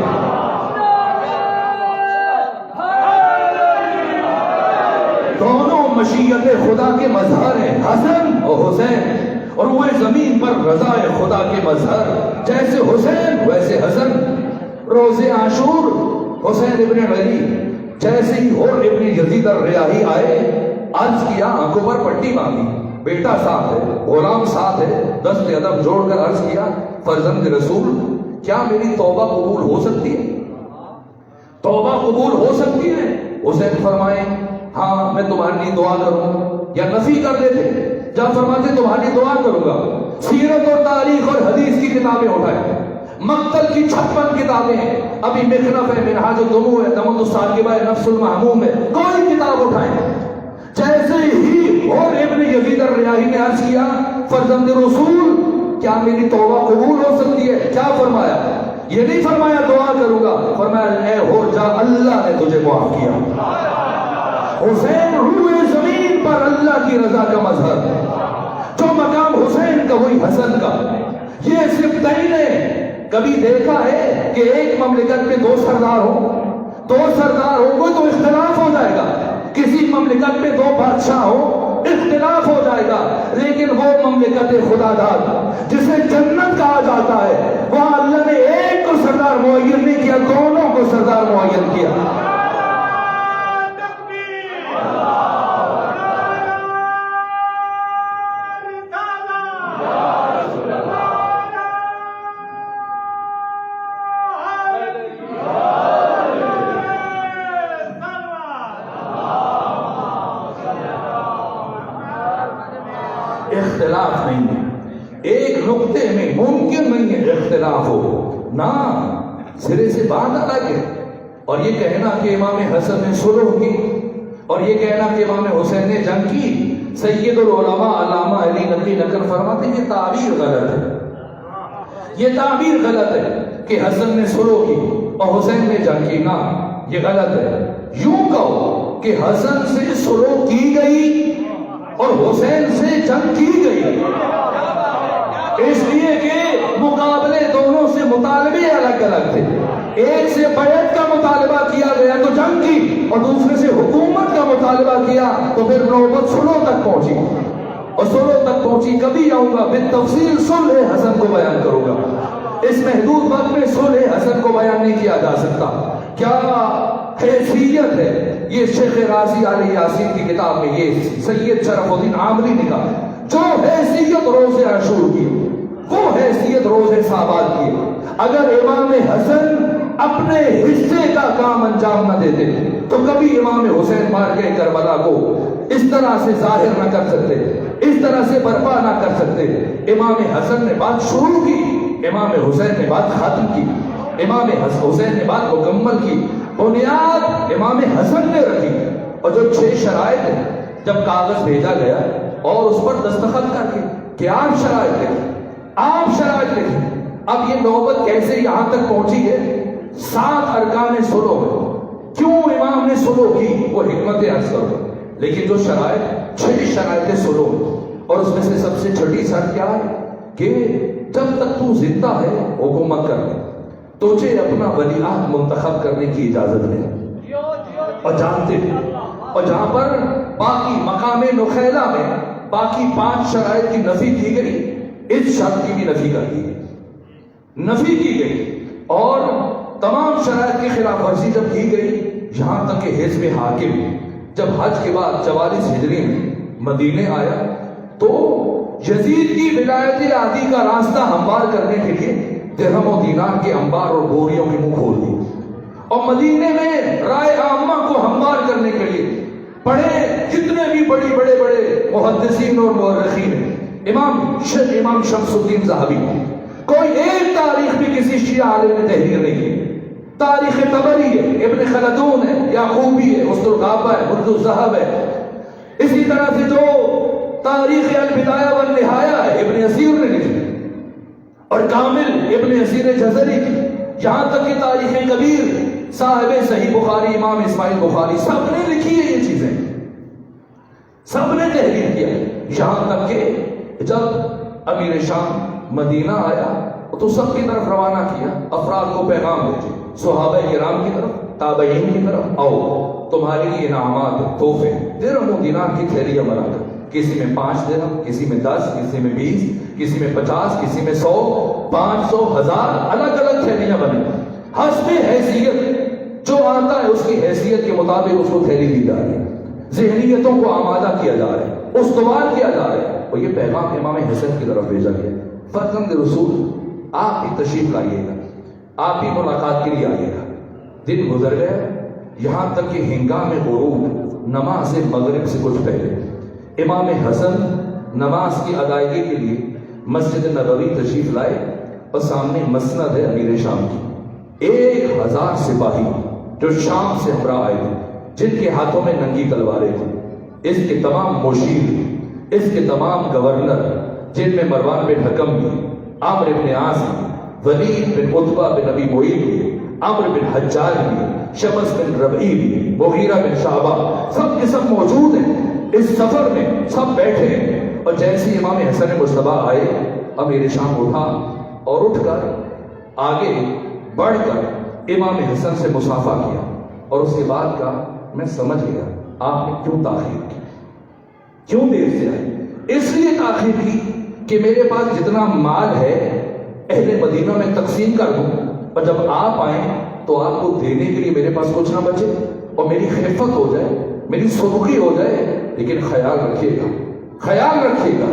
دونوں مشیت خدا کے مظہر ہیں، حسن اور حسین، اور وہ زمین پر رضا خدا کے مظہر، جیسے حسین ویسے حسن۔ روز عاشور حسین ابن علی جیسے ہی اور ابن یزید الریاحی آئے، عرض کیا، آنکھوں پر پٹی باندھی، بیٹا ساتھ ہے، غلام ساتھ ہے، دست ادب جوڑ کر عرض کیا، فرزند رسول کیا میری توبہ قبول ہو سکتی ہے؟ توبہ قبول ہو سکتی ہے؟ حسین فرمائے ہاں میں تمہارے لیے دعا کروں، یا نفی کر دیتے؟ جب فرماتے تمہاری دعا کروں گا۔ سیرت اور تاریخ اور حدیث کی کتابیں اٹھائیں، مقتل کی 56 کتابیں ہیں، ابھی مخنف ہے، منہاج الدموع ہے، دمد الساقبہ ہے، نفس المحموم ہے، کوئی کتاب اٹھائیں۔ جیسے ہی اور ابن یزید الریاحی نے عرض کیا، فرزند رسول کیا میری توبہ قبول ہو سکتی ہے؟ کیا فرمایا؟ یہ نہیں فرمایا دعا کروں گا، فرمایا اے ہو جا اللہ نے تجھے معاف کیا۔ حسین روح زمین پر اللہ کی رضا کا مظہر، جو مقام حسین کا وہی حسن کا۔ یہ صرف تعین ہے، کبھی دیکھا ہے کہ ایک مملکت میں دو سردار ہوں گے تو اختلاف ہو جائے گا، کسی مملکت میں دو بادشاہ ہوں اختلاف ہو جائے گا، لیکن وہ مملکت خدا داد جسے جنت کہا جاتا ہے، وہاں اللہ نے ایک کو سردار معین نہیں کیا، دونوں کو سردار معین کیا۔ اختلاف نہیں ہے، ایک نقطے میں ممکن نہیں ہے اختلاف ہو، نہ سرے سے بات الگ ہے۔ اور یہ کہنا کہ امام حسن نے صلح کی اور یہ کہنا کہ امام حسین نے جنگ کی، سید العلماء علامہ علی نقی نقل فرماتے ہیں یہ تعبیر غلط ہے، یہ تعبیر غلط ہے کہ حسن نے صلح کی اور حسین نے جنگ کی، نہ یہ غلط ہے۔ یوں کہو کہ حسن سے صلح کی گئی اور حسین سے جنگ کی گئی، اس لیے کہ مقابلے دونوں سے مطالبے الگ الگ تھے، ایک سے بیعت کا مطالبہ کیا گیا تو جنگ کی، اور دوسرے سے حکومت کا مطالبہ کیا تو پھر نوبت صلح تک پہنچی۔ اور سلو تک پہنچی. کبھی آؤں گا بالتفصیل صلح حسن کو بیان کروں گا. اس محدود وقت میں صلح حسن کو بیان نہیں کیا جا سکتا. کیا حیثیت ہے یہ شیخ غازی علی یاسین کی کتاب میں یہ سید شرف الدین عامری نے کہا جو حیثیت روز عاشور کی وہ حیثیت روز سابات کی. اگر امام حسن اپنے حصے کا کام انجام نہ دیتے تو کبھی امام حسین مار گئے کربلا کو اس طرح سے ظاہر نہ کر سکتے, اس طرح سے برپا نہ کر سکتے. امام حسن نے بات شروع کی, امام حسین نے بات ختم کی, امام حسین نے بات مکمل کی. بنیاد امام حسن نے رکھی. اور جو 6 شرائط ہیں جب کاغذ بھیجا گیا اور اس پر دستخط کر کے کہ آپ شرائط لکھیں, آپ شرائط لکھیں. اب یہ نوبت کیسے یہاں تک پہنچی ہے؟ 7 ارکان سلو ہے. کیوں امام نے سلو کی وہ حکمت عرض کرو. لیکن جو شرائط 6 شرائط سلو اور اس میں سے سب سے چھٹی شرط کیا ہے کہ جب تک تو زندہ ہے حکومت کر لے, تجھے اپنا ولیعہد منتخب کرنے کی اجازت نہیں. اور جانتے ہیں اور جہاں پر باقی مقام نخیلہ میں باقی 5 شرائط کی نفی کی گئی, اس شرط کی بھی نفی کر دی گئی, نفی کی گئی. اور تمام شرائط کی خلاف ورزی جب کی گئی یہاں تک کہ حزب حاکم جب حج کے بعد 44 ہجری میں مدینے آیا تو یزید کی ولایت عادی کا راستہ ہموار کرنے کے لیے درہم و دینار کے انبار اور بوریوں کے منہ کھول دی. اور مدینے میں رائے عامہ کو ہموار کرنے کے لیے پڑھے جتنے بھی بڑے بڑے محدثین اور مورخین ہیں, امام شمس الدین ذہبی, کوئی ایک تاریخ بھی کسی شیعہ عالم نے تحریر نہیں کی. تاریخ طبری ہے, ابن خلدون ہے, یعقوبی ہے, اسطرغابہ ہے, مرد الذہب ہے. اسی طرح سے جو تاریخ البدایہ والنہایہ ہے ابن اسیر نے لکھی, اور کامل ابن اسیر جزری کی, یہاں تک کہ تاریخ کبیر صاحب صحیح بخاری امام اسماعیل بخاری سب نے لکھی ہے یہ چیزیں, سب نے تحریر کیا. یہاں تک کہ جب امیر شام مدینہ آیا تو سب کی طرف روانہ کیا, افراد کو پیغام بھیجے, صحابہ کرام کی طرف, تابعین کی طرف, آؤ تمہارے لیے انعامات تحفے درہم و دینار کی تھیلیاں بنا کر, کسی میں 5 درہم, کسی میں 10, کسی میں 20, کسی میں 50, کسی میں 100, 500, 1000 الگ الگ تھیلیاں بنے. حسب حیثیت جو آتا ہے اس کی حیثیت کے مطابق اس کو تھیلی دی جا رہی ہے, ذہنیتوں کو آمادہ کیا جا رہا ہے, استوار کیا جا رہا ہے. اور یہ پیغام امام حسن کی طرف بھیجا گیا, فرزند رسول آپ بھی تشریف لائیے گا, آپ بھی ملاقات کے لیے آئیے گا. دن گزر گیا, یہاں تک کہ ہنگام غروب نماز مغرب سے کچھ پہلے امام حسن نماز کی ادائیگی کے لیے مسجد نبوی تشریف لائے, اور سامنے مسند ہے امیر شام کی. 1000 سپاہی جو شام سے ہمراہ آئے تھے, جن کے ہاتھوں میں ننگی تلواریں تھیں, اس کے تمام مشیر, اس کے تمام گورنر, جن میں مروان بن حکم بھی, عامر بن عاص بھی, ولید بن عتبہ بن ابی معیط بھی, عمرو بن حجاج بھی, شمس بن ربعی بھی, مغیرہ بن شعبہ, سب کے سب موجود ہیں اس سفر میں, سب بیٹھے ہیں. اور جیسے امام حسن مصطفیٰ آئے, امیر شام اٹھا اور اٹھ کر آگے بڑھ کر امام حسن سے مصافحہ کیا, اور اس کے بعد کہا میں سمجھ گیا آپ نے کیوں تاخیر کی, کیوں دیر سے آئے. اس لیے تاخیر کی کہ میرے پاس جتنا مال ہے اہل مدینہ میں تقسیم کر دوں, اور جب آپ آئیں تو آپ کو دینے کے لیے میرے پاس کچھ نہ بچے, اور میری خفت ہو جائے, میری سرخی ہو جائے. لیکن خیال رکھیے گا, خیال رکھیے گا,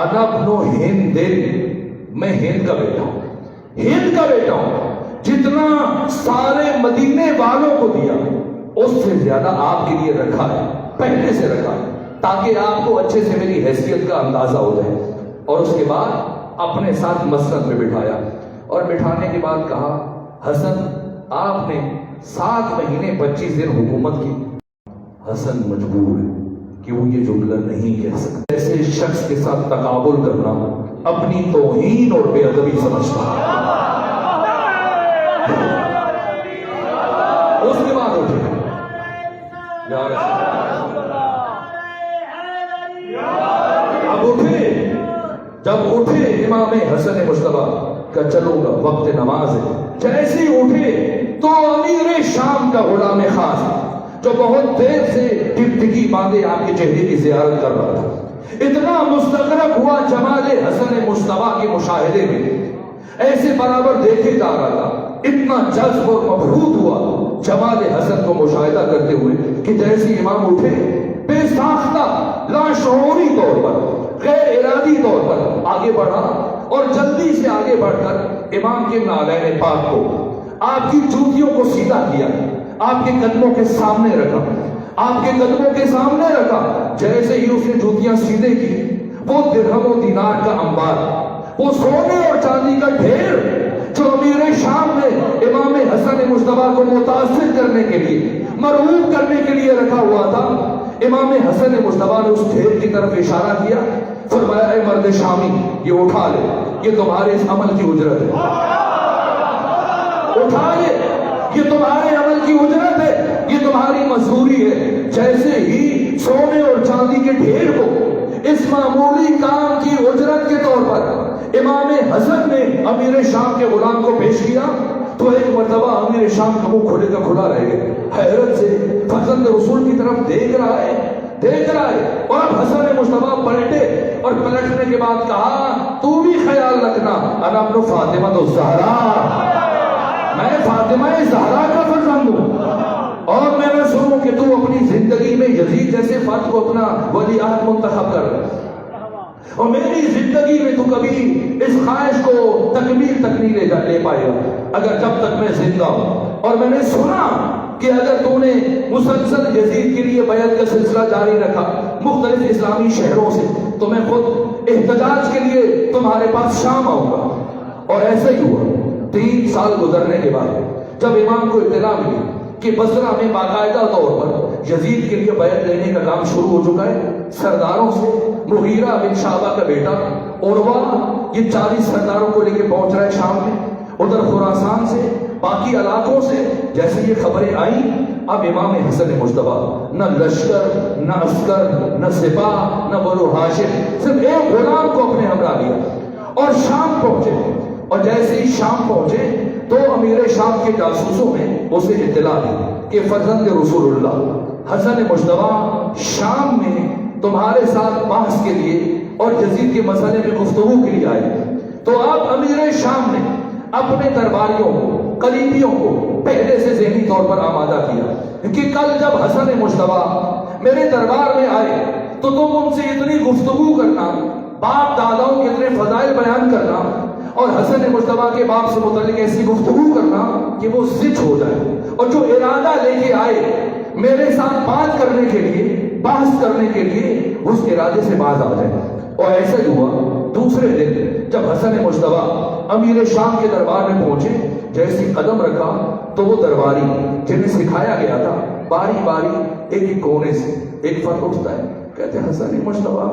انا ابن ہند, میں ہند کا بیٹا ہوں, ہند کا بیٹا ہوں. جتنا سارے مدینے والوں کو دیا اس سے زیادہ آپ کے لیے رکھا ہے, پہلے سے رکھا ہے, تاکہ آپ کو اچھے سے میری حیثیت کا اندازہ ہو جائے. اور اس کے بعد اپنے ساتھ مسند میں بٹھایا, اور بٹھانے کے بعد کہا حسن آپ نے 7 مہینے 25 دن حکومت کی. حسن مجبور ہے کہ وہ یہ جملہ نہیں کہہ سکتا. ایسے شخص کے ساتھ تقابل کرنا اپنی توہین اور بے ادبی سمجھتا ہے. اس کے بعد اٹھے یا رسول اللہ, اب اٹھے, جب اٹھے امام حسن مصطفیٰ کا چلو گا وقت نماز ہے, جیسے اٹھے تو امیر شام کا غلام خاص جو بہت دیر سے ٹک ٹکی باندھے آپ کے چہرے کی زیارت کر رہا تھا, اتنا مستغرق ہوا جمال حسن مصطفیٰ کے مشاہدے میں، ایسے برابر دیکھے جا رہا تھا، اتنا جذب اور مبہوت ہوا جمال حسن کو مشاہدہ کرتے ہوئے کہ جیسے امام اٹھے بے ساختہ لاشعوری طور پر، غیر ارادی طور پر آگے بڑھا اور جلدی سے آگے بڑھ کر امام کے نالین پاک کو، آپ کی جوتیوں کو سیدھا کیا، آپ کے قدموں کے سامنے رکھا، آپ کے قدموں کے سامنے رکھا۔ جیسے ہی اس نے جوتیاں سیدھے کی، وہ درہم و دینار کا انبار، وہ سونے اور چاندی کا ڈھیر جو امیر شام نے امام حسن مصطفیٰ کو متاثر کرنے کے لیے، مرعوب کرنے کے لیے رکھا ہوا تھا، امام حسن مصطفیٰ نے اس ڈھیر کی طرف اشارہ کیا، فرمایا اے مرد شامی یہ اٹھا لے، یہ تمہارے اس عمل کی اجرت ہے، اٹھا لے، یہ تمہارے عمل کی اجرت ہے، یہ تمہاری مزدوری ہے۔ جیسے ہی سونے اور چاندی کے ڈھیر کو اس معمولی کام کی اجرت کے طور پر امام حسن نے امیر شام کے غلام کو پیش کیا تو ایک مرتبہ امیر شام کا منہ کھلے کا کھلا رہ گیا، حیرت سے فرزند رسول کی طرف دیکھ رہا ہے اور اب حسن مصطفیٰ پلٹے اور پلٹنے کے بعد کہا تو بھی خیال رکھنا انا ابن فاطمہ الزہرا، میں فاطمہ زہرا کا فرزند ہوں، اور میں نہ سنوں کہ تو اپنی زندگی میں یزید جیسے فرد کو اپنا ولی عہد منتخب کر، اور میری زندگی میں تو کبھی اس خواہش کو تکمیل تک نہیں لے پائے گا اگر جب تک میں زندہ ہوں۔ اور میں نے سنا کہ اگر تو نے مسلسل یزید کے لیے بیعت کا سلسلہ جاری رکھا مختلف اسلامی شہروں سے تو میں خود احتجاج کے لیے تمہارے پاس شام آؤں گا۔ اور ایسا ہی ہوا۔ 3 سال گزرنے کے بعد جب امام کو اطلاع ملی کہ بصرہ میں باقاعدہ طور پر یزید کے لیے بیعت لینے کا کام شروع ہو چکا ہے، سرداروں سے مغیرہ بن شعبہ کا بیٹا عروہ یہ 40 سرداروں کو لے کے پہنچ رہا ہے شام میں، ادھر خراسان سے باقی علاقوں سے جیسے یہ خبریں آئیں، اب امام حسن مصطفیٰ نہ لشکر نہ عسکر نہ سپاہ نہ بنو ہاشم، صرف ایک غلام کو اپنے ہمراہ لیا اور شام پہنچے۔ اور جیسے ہی شام پہنچے تو امیر شام کے جاسوسوں نے اسے اطلاع دی کہ فرزند رسول اللہ حسن مصطفیٰ شام میں تمہارے ساتھ بحث کے لیے اور یزید کے مسئلے میں گفتگو کے لیے آئے۔ تو اب امیر شام نے اپنے درباریوں کو، قریبیوں کو پہلے سے ذہنی طور پر آمادہ کیا کہ کل جب حسن مصطفیٰ میرے دربار میں آئے تو تم ان سے اتنی گفتگو کرنا، باپ داداؤں کے اتنے فضائل بیان کرنا اور حسن مصطفیٰ کے باپ سے متعلق ایسی گفتگو کرنا کہ وہ زچ ہو جائے، اور جو ارادہ لے کے آئے میرے ساتھ بات کرنے کے لیے، بحث کرنے کے لیے، اس ارادے سے باز آ جائے۔ اور ایسا ہی ہوا۔ دوسرے دن جب حسن مصطفیٰ امیر شام کے دربار میں پہنچے، جیسے قدم رکھا تو وہ درباری جنہیں سکھایا گیا تھا باری باری ایک کونے سے ایک فرد اٹھتا ہے، کہتے ہیں حسن مصطفیٰ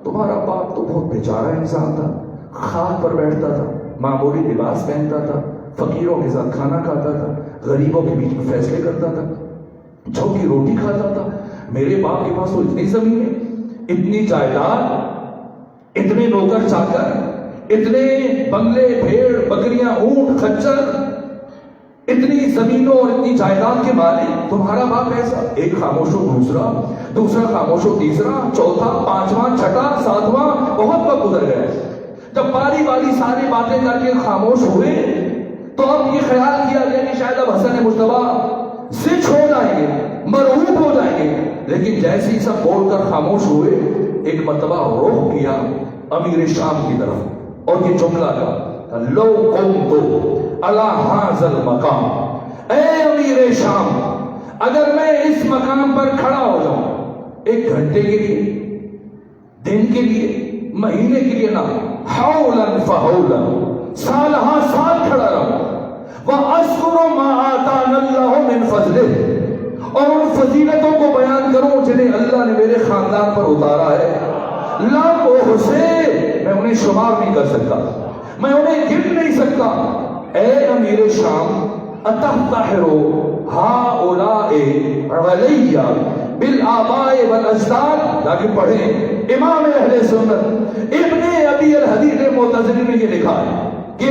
تمہارا باپ تو بہت بیچارہ انسان تھا، خاک پر بیٹھتا تھا، معمولی لباس پہنتا تھا، فقیروں کے ساتھ کھانا کھاتا تھا، غریبوں کے بیچ میں فیصلے کرتا تھا، جھوکی روٹی کھاتا تھا۔ میرے باپ کے پاس تو اتنی زمین ہے، اتنی جائیداد، اتنے نوکر چاکر، اتنے بنگلے، بھیڑ، بکریاں، اونٹ، خچر، اتنی زمینوں اور اتنی جائیداد کے مالک تمہارا باپ ایسا؟ ایک خاموش ہو دوسرا، دوسرا خاموش ہو تیسرا، چوتھا، پانچواں، چھٹا، ساتواں، بہت وقت گزر گئے۔ جب باری باری ساری باتیں کر کے خاموش ہوئے تو اب یہ خیال کیا گیا کہ شاید اب حسن مصطفیٰ زچ ہو جائیں گے، مرعوب ہو جائیں گے، لیکن جیسے ہی سب بول کر خاموش ہوئے ایک مرتبہ رخ کیا امیر شام کی طرف اور یہ جملہ کہا لو قمت علی ھذا المقام، اے امیر شام اگر میں اس مقام پر کھڑا ہو جاؤں 1 گھنٹے کے لیے، دن کے لیے، مہینے کے لیے، نہ حولا فحولا، سال ہاں سال کھڑا رہوں، وَأَذْكُرُ مَا آتَانَا اللَّهُ مِنْ فَضْلِهِ، اور ان فضیلتوں کو بیان کروں جنہیں اللہ نے میرے خاندان پر اتارا ہے، لَمْ أُحْصِیهِ، میں انہیں شمار نہیں کر سکتا، میں انہیں گن نہیں سکتا۔ اے امیر شام أَتَفْتَحِرُ هَؤُلَاءِ عَلَيَّ بالآباء والاجداد، لیکن پڑھیں امام اہل سنت ابن ابی الحدیث معتزلی نے یہ لکھا ہے کہ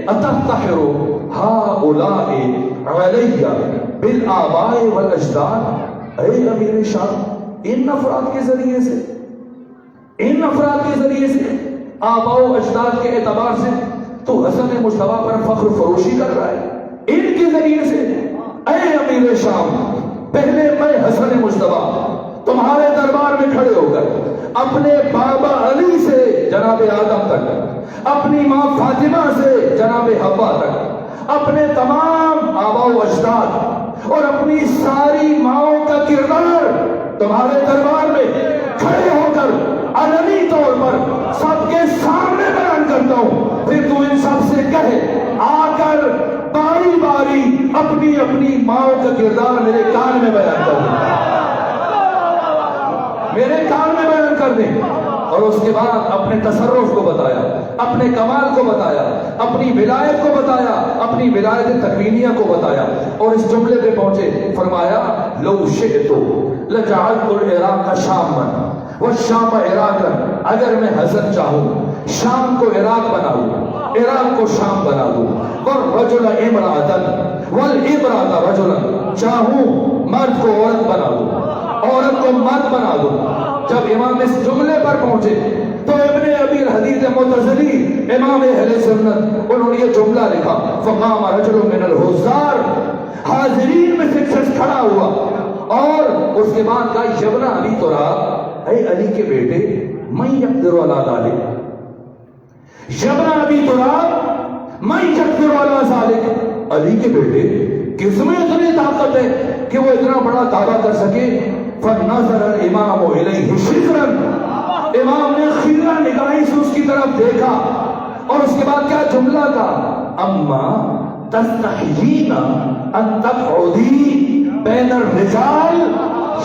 اتفتحر هؤلاء علیہ بالآباء والاجداد، اے امیر شام ان افراد کے ذریعے سے ان افراد کے ذریعے سے، آباء و اجداد کے اعتبار سے تو حسن مجتبیٰ پر فخر فروشی کر رہا ہے، ان کے ذریعے سے اے امیر شام، پہلے میں حسن مجتبیٰ تمہارے دربار میں کھڑے ہو کر اپنے بابا علی سے جناب آدم تک، اپنی ماں فاطمہ سے جناب حوا تک، اپنے تمام آباء و اجداد اور اپنی ساری ماؤں کا کردار تمہارے دربار میں کھڑے ہو کر علنی طور پر سب کے سامنے بیان کرتا ہوں، پھر تو ان سب سے کہے آ کر باری باری اپنی اپنی ماؤں کا کردار میرے کان میں بیان کر دیں، میرے کان میں بیان کر دیں۔ اور اس کے بعد اپنے تصرف کو بتایا، اپنے کمال کو بتایا، اپنی ولایت کو بتایا، اپنی ولایت تکوینیہ کو بتایا، اور اس جملے پہ پہنچے، فرمایا لو شئت لجعلت العراق شاما والشام عراقا، اگر میں حسن چاہوں شام کو عراق بنا دوں، عراق کو شام بنا دوں، والرجل امرأة والامرأة رجلا، چاہوں مرد کو عورت بنا دوں، عورت کو مرد بنا دوں۔ جب امام اس جملے پر پہنچے تو ابن ابی الحدیث معتزلی امام اہل سنت انہوں نے یہ جملہ لکھا، فقام رجل من الحضار، حاضرین میں سے شخص کھڑا ہوا اور اس کے بعد کہا یبن ابی تراب، اے علی کے بیٹے، من یقدر علی ذلک، یبن ابی تراب من یقدر علی ذلک، علی کے بیٹے کس میں اتنی طاقت ہے کہ وہ اتنا بڑا دعویٰ کر سکے؟ فنظر الامام الیہ شکرا، امام نے خیرہ نگاہی سے اس کی طرف دیکھا اور اس کے بعد کیا جملہ کا، اما تستحیین ان تقعدی بین الرجال،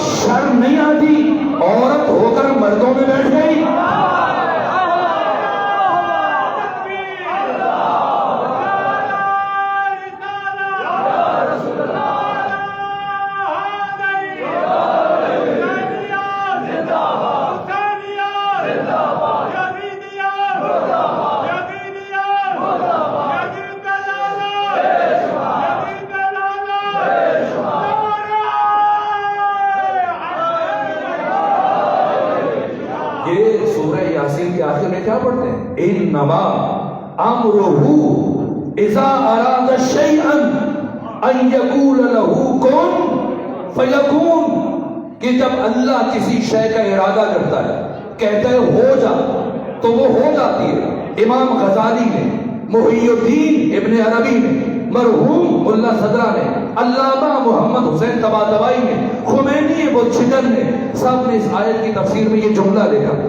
شرم نہیں آتی عورت ہو کر مردوں میں بیٹھ گئی؟ آخر میں کیا پڑھتے ہیں؟ انما امرہ اذا اراد شیئا ان یقول له کن فیکون، کہ جب اللہ کسی شے کا ارادہ کرتا ہے، کہتا ہے ہو جا تو وہ ہو جاتی ہے۔ امام غزالی نے، محی الدین ابن عربی نے، مرحوم ملا صدرہ نے، علامہ محمد حسین طباطبائی نے، خمینی بودشکن نے، سب نے اس آیت کی تفسیر میں یہ جملہ لکھا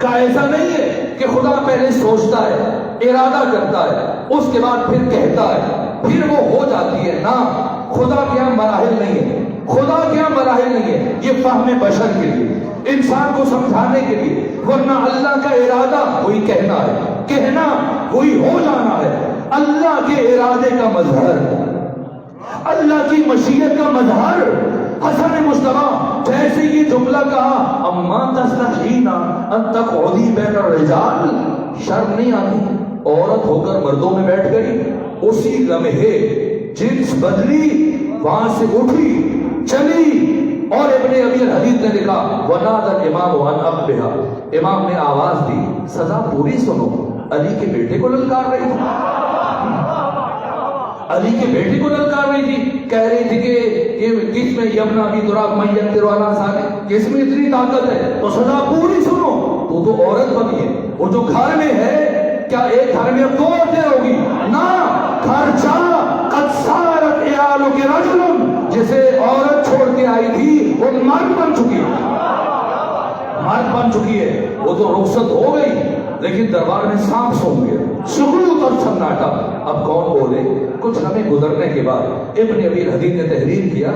کہ ایسا نہیں ہے کہ خدا پہلے سوچتا ہے، ارادہ کرتا ہے، اس کے بعد پھر کہتا ہے، پھر وہ ہو جاتی ہے۔ نہ، خدا کے یہاں مراحل نہیں ہے، خدا کے یہاں مراحل نہیں ہے، یہ فہم بشر کے لیے، انسان کو سمجھانے کے لیے، ورنہ اللہ کا ارادہ وہی کہنا ہے، کہنا وہی ہو جانا ہے۔ اللہ کے ارادے کا مظہر، اللہ کی مشیت کا مظہر حسن مجتبیٰ، جیسے یہ جملہ کہا اما تستحیین ان تقعدی بین الرجال، شرم نہیں آتی عورت ہو کر مردوں میں بیٹھ گئی، اسی لمحے جنس بدلی، وہاں سے اٹھی چلی، اور ابن ابی الحدیث نے لکھا ونادى الامام عن ابها، امام نے آواز دی سزا پوری سنو، علی کے بیٹے کو للکار رہی تھی، علی کے بیٹے کو للکار رہی تھی، کہہ رہی تھی کہ کس میں یبن ابی تراب من یقدر علی ذلک، کس میں اتنی طاقت ہے، تو سزا پوری سنو، تو عورت بنی ہے، وہ جو گھر میں ہے، کیا ایک گھر میں اب دو عورتیں ہوگی؟ نہ، گھر چاہ قد صارت عیالک رجل، جسے عورت چھوڑ کے آئی تھی وہ مرد بن چکی ہے، مرد بن چکی ہے، وہ تو رخصت ہو گئی، لیکن دربار میں سانپ سونگ گیا، سکوت اور سناٹا۔ اب کون بولے؟ کچھ ہمیں گزرنے کے بعد ابن ابی الحدیث نے تحریر کیا،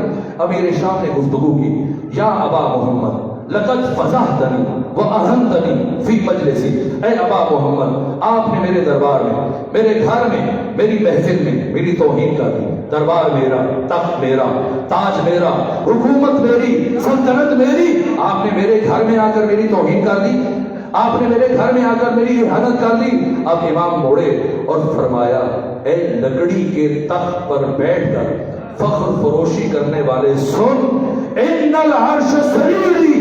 امیر شام نے گفتگو کی، یا ابا محمد لقد فضحتنی واہنتنی فی مجلسی، اے ابا محمد آپ نے میرے دربار میں، میرے گھر میں، میری محفل میں میری توہین کر دی، دربار میرا، تخت میرا، تاج میرا، حکومت میری، سلطنت میری، آپ نے میرے گھر میں آ کر میری توہین کر دی، آپ نے میرے گھر میں آ کر میری احانت کر دی۔ اب امام موڑے اور فرمایا اے لکڑی کے تخت پر بیٹھ کر فخر فروشی کرنے والے سن، ان العرش سریری،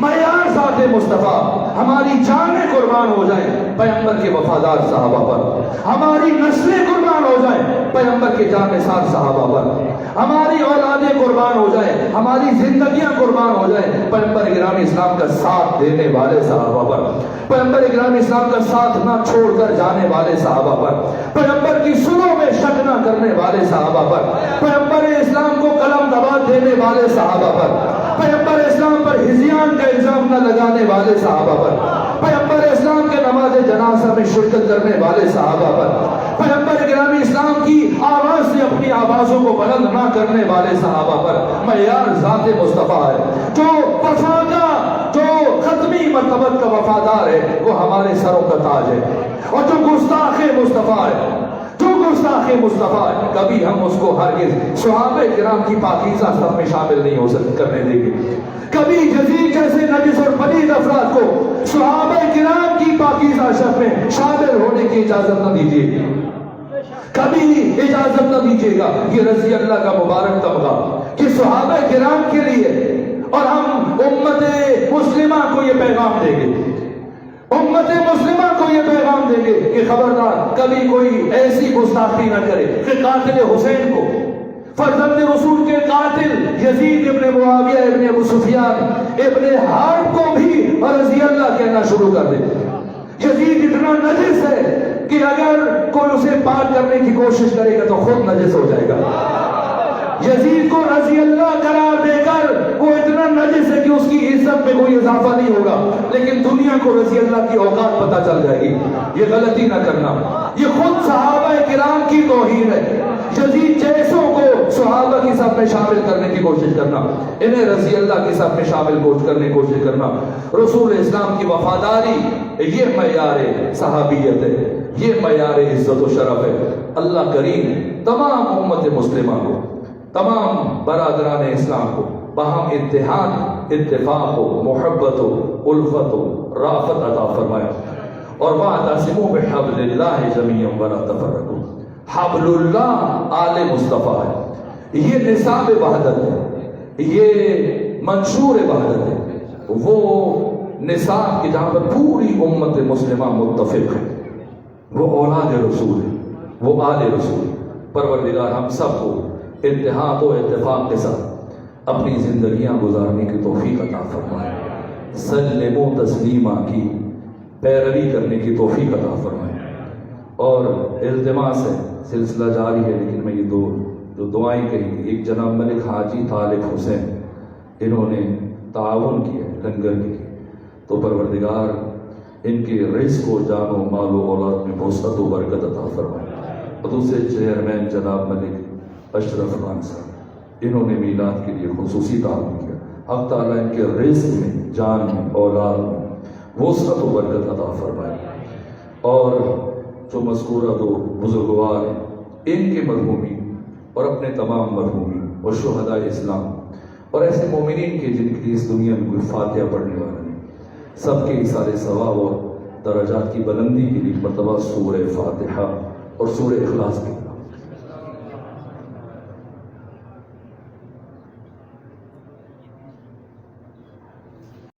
معیار ذات مصطفیٰ، ہماری جانیں قربان ہو جائیں پیغمبر کے وفادار صحابہ پر، ہماری نسلیں قربان ہو جائیں پیغمبر کے جانثار صحابہ پر، ہماری اولادیں قربان ہو جائیں، ہماری زندگیاں قربان ہو جائیں پیغمبر گرامی اسلام کا ساتھ دینے والے صحابہ پر، پیغمبر گرامی اسلام کا ساتھ نہ چھوڑ کر جانے والے صحابہ پر، پیغمبر کی سنوں میں شک نہ کرنے والے صحابہ پر، پیغمبر اسلام کو قلم دبا دینے والے صحابہ پر، پیغمبر اسلام پر ہذیان کا الزام نہ لگانے والے صحابہ پر، پیغمبر اسلام کے نماز جنازہ میں شرکت کرنے والے صحابہ پر، پیغمبر گرامی اسلام کی آواز سے اپنی آوازوں کو بلند نہ کرنے والے صحابہ پر معیار ذات مصطفیٰ ہے۔ جو وفادار، جو ختمی مرتبت کا وفادار ہے وہ ہمارے سروں کا تاج ہے، اور جو گستاخ مصطفیٰ ہے، جو گستاخ مصطفیٰ ہے، کبھی ہم اس کو ہرگز صحابہ کرام کی پاکیزہ صف میں شامل نہیں ہو کرنے دیں گے۔ کبھی یزید جیسے نجس اور پلید افراد کو صحابہ کرام کی پاکیزہ صف میں شامل ہونے کی اجازت نہ دیجیے، کبھی اجازت نہ دیجیے گا۔ یہ رضی اللہ کا مبارک تمغہ کہ صحابہ کرام کے لیے، اور ہم امت مسلمہ کو یہ پیغام دیں گے، امت مسلمہ کو یہ پیغام دیں گے کہ خبردار کبھی کوئی ایسی گستاخی نہ کرے کہ قاتل حسین کو، فرزند رسول کے قاتل یزید ابن معاویہ ابن ابو سفیان ابن حرب کو بھی رضی اللہ کہنا شروع کر دے۔ یزید اتنا نجس ہے کہ اگر کوئی اسے پاک کرنے کی کوشش کرے گا تو خود نجس ہو جائے گا۔ یزید کو رضی اللہ قرار دے کر وہ اتنا نجس ہے کہ اس کی عزت میں کوئی اضافہ نہیں ہوگا، لیکن دنیا کو رضی اللہ کی اوقات پتہ چل جائے گی۔ یہ غلطی نہ کرنا، یہ خود صحابہ کرام کی توہین ہے۔ یزید جیسوں کو صحابہ کی صف میں شامل کرنے کی کوشش کرنا، انہیں رضی اللہ کی صف میں شامل کرنے کی کوشش کرنا، رسول اسلام کی وفاداری، یہ معیار صحابیت ہے، یہ معیار عزت و شرف ہے۔ اللہ کریم تمام امت مسلمہ کو، تمام برادران اسلام کو باہم اتحاد، اتفاق و محبت و الفت و رافت عطا فرمایا، اور وَاعْتَصِمُوا بِحَبْلِ اللَّهِ جَمِيعًا وَلَا تَفَرَّقُوا۔ حبل اللہ آل مصطفیٰ ہے، یہ نصاب وحدت ہے، یہ منشور وحدت ہے، وہ نصاب کی جہاں پر پوری امت مسلمہ متفق ہے، وہ اولاد رسول ہے، وہ آل رسول ہے۔ پروردگار ہم سب کو اتحاد و اتفاق کے ساتھ اپنی زندگیاں گزارنے کی توفیق عطا فرمائے، سلم و تسلیمہ کی پیروی کرنے کی توفیق عطا فرمائے۔ اور التماس ہے، سلسلہ جاری ہے، لیکن میں یہ جو دعائیں کہیں، ایک جناب ملک حاجی طالب حسین، انہوں نے تعاون کیا لنگر کے، تو پروردگار ان کے رزق و جان و مال و اولاد میں وسعت و برکت عطا فرمائے۔ اور دوسرے چیئرمین جناب ملک اشرف خان صاحب، انہوں نے میلاد کے لیے خصوصی تعاون کیا، حق تعالیٰ ان کے رزق میں، جان میں، اولاد میں وسعت و برکت عطا فرمائے۔ اور جو مذکورہ دو بزرگوار ہیں، ان کے مرحومین اور اپنے تمام مرحومین اور شہداء اسلام اور ایسے مومنین کے جن کی اس دنیا میں کوئی فاتحہ پڑھنے والا نہیں، سب کے سارے ثواب اور درجات کی بلندی کے لیے مرتبہ سورہ فاتحہ اور سورہ اخلاص کی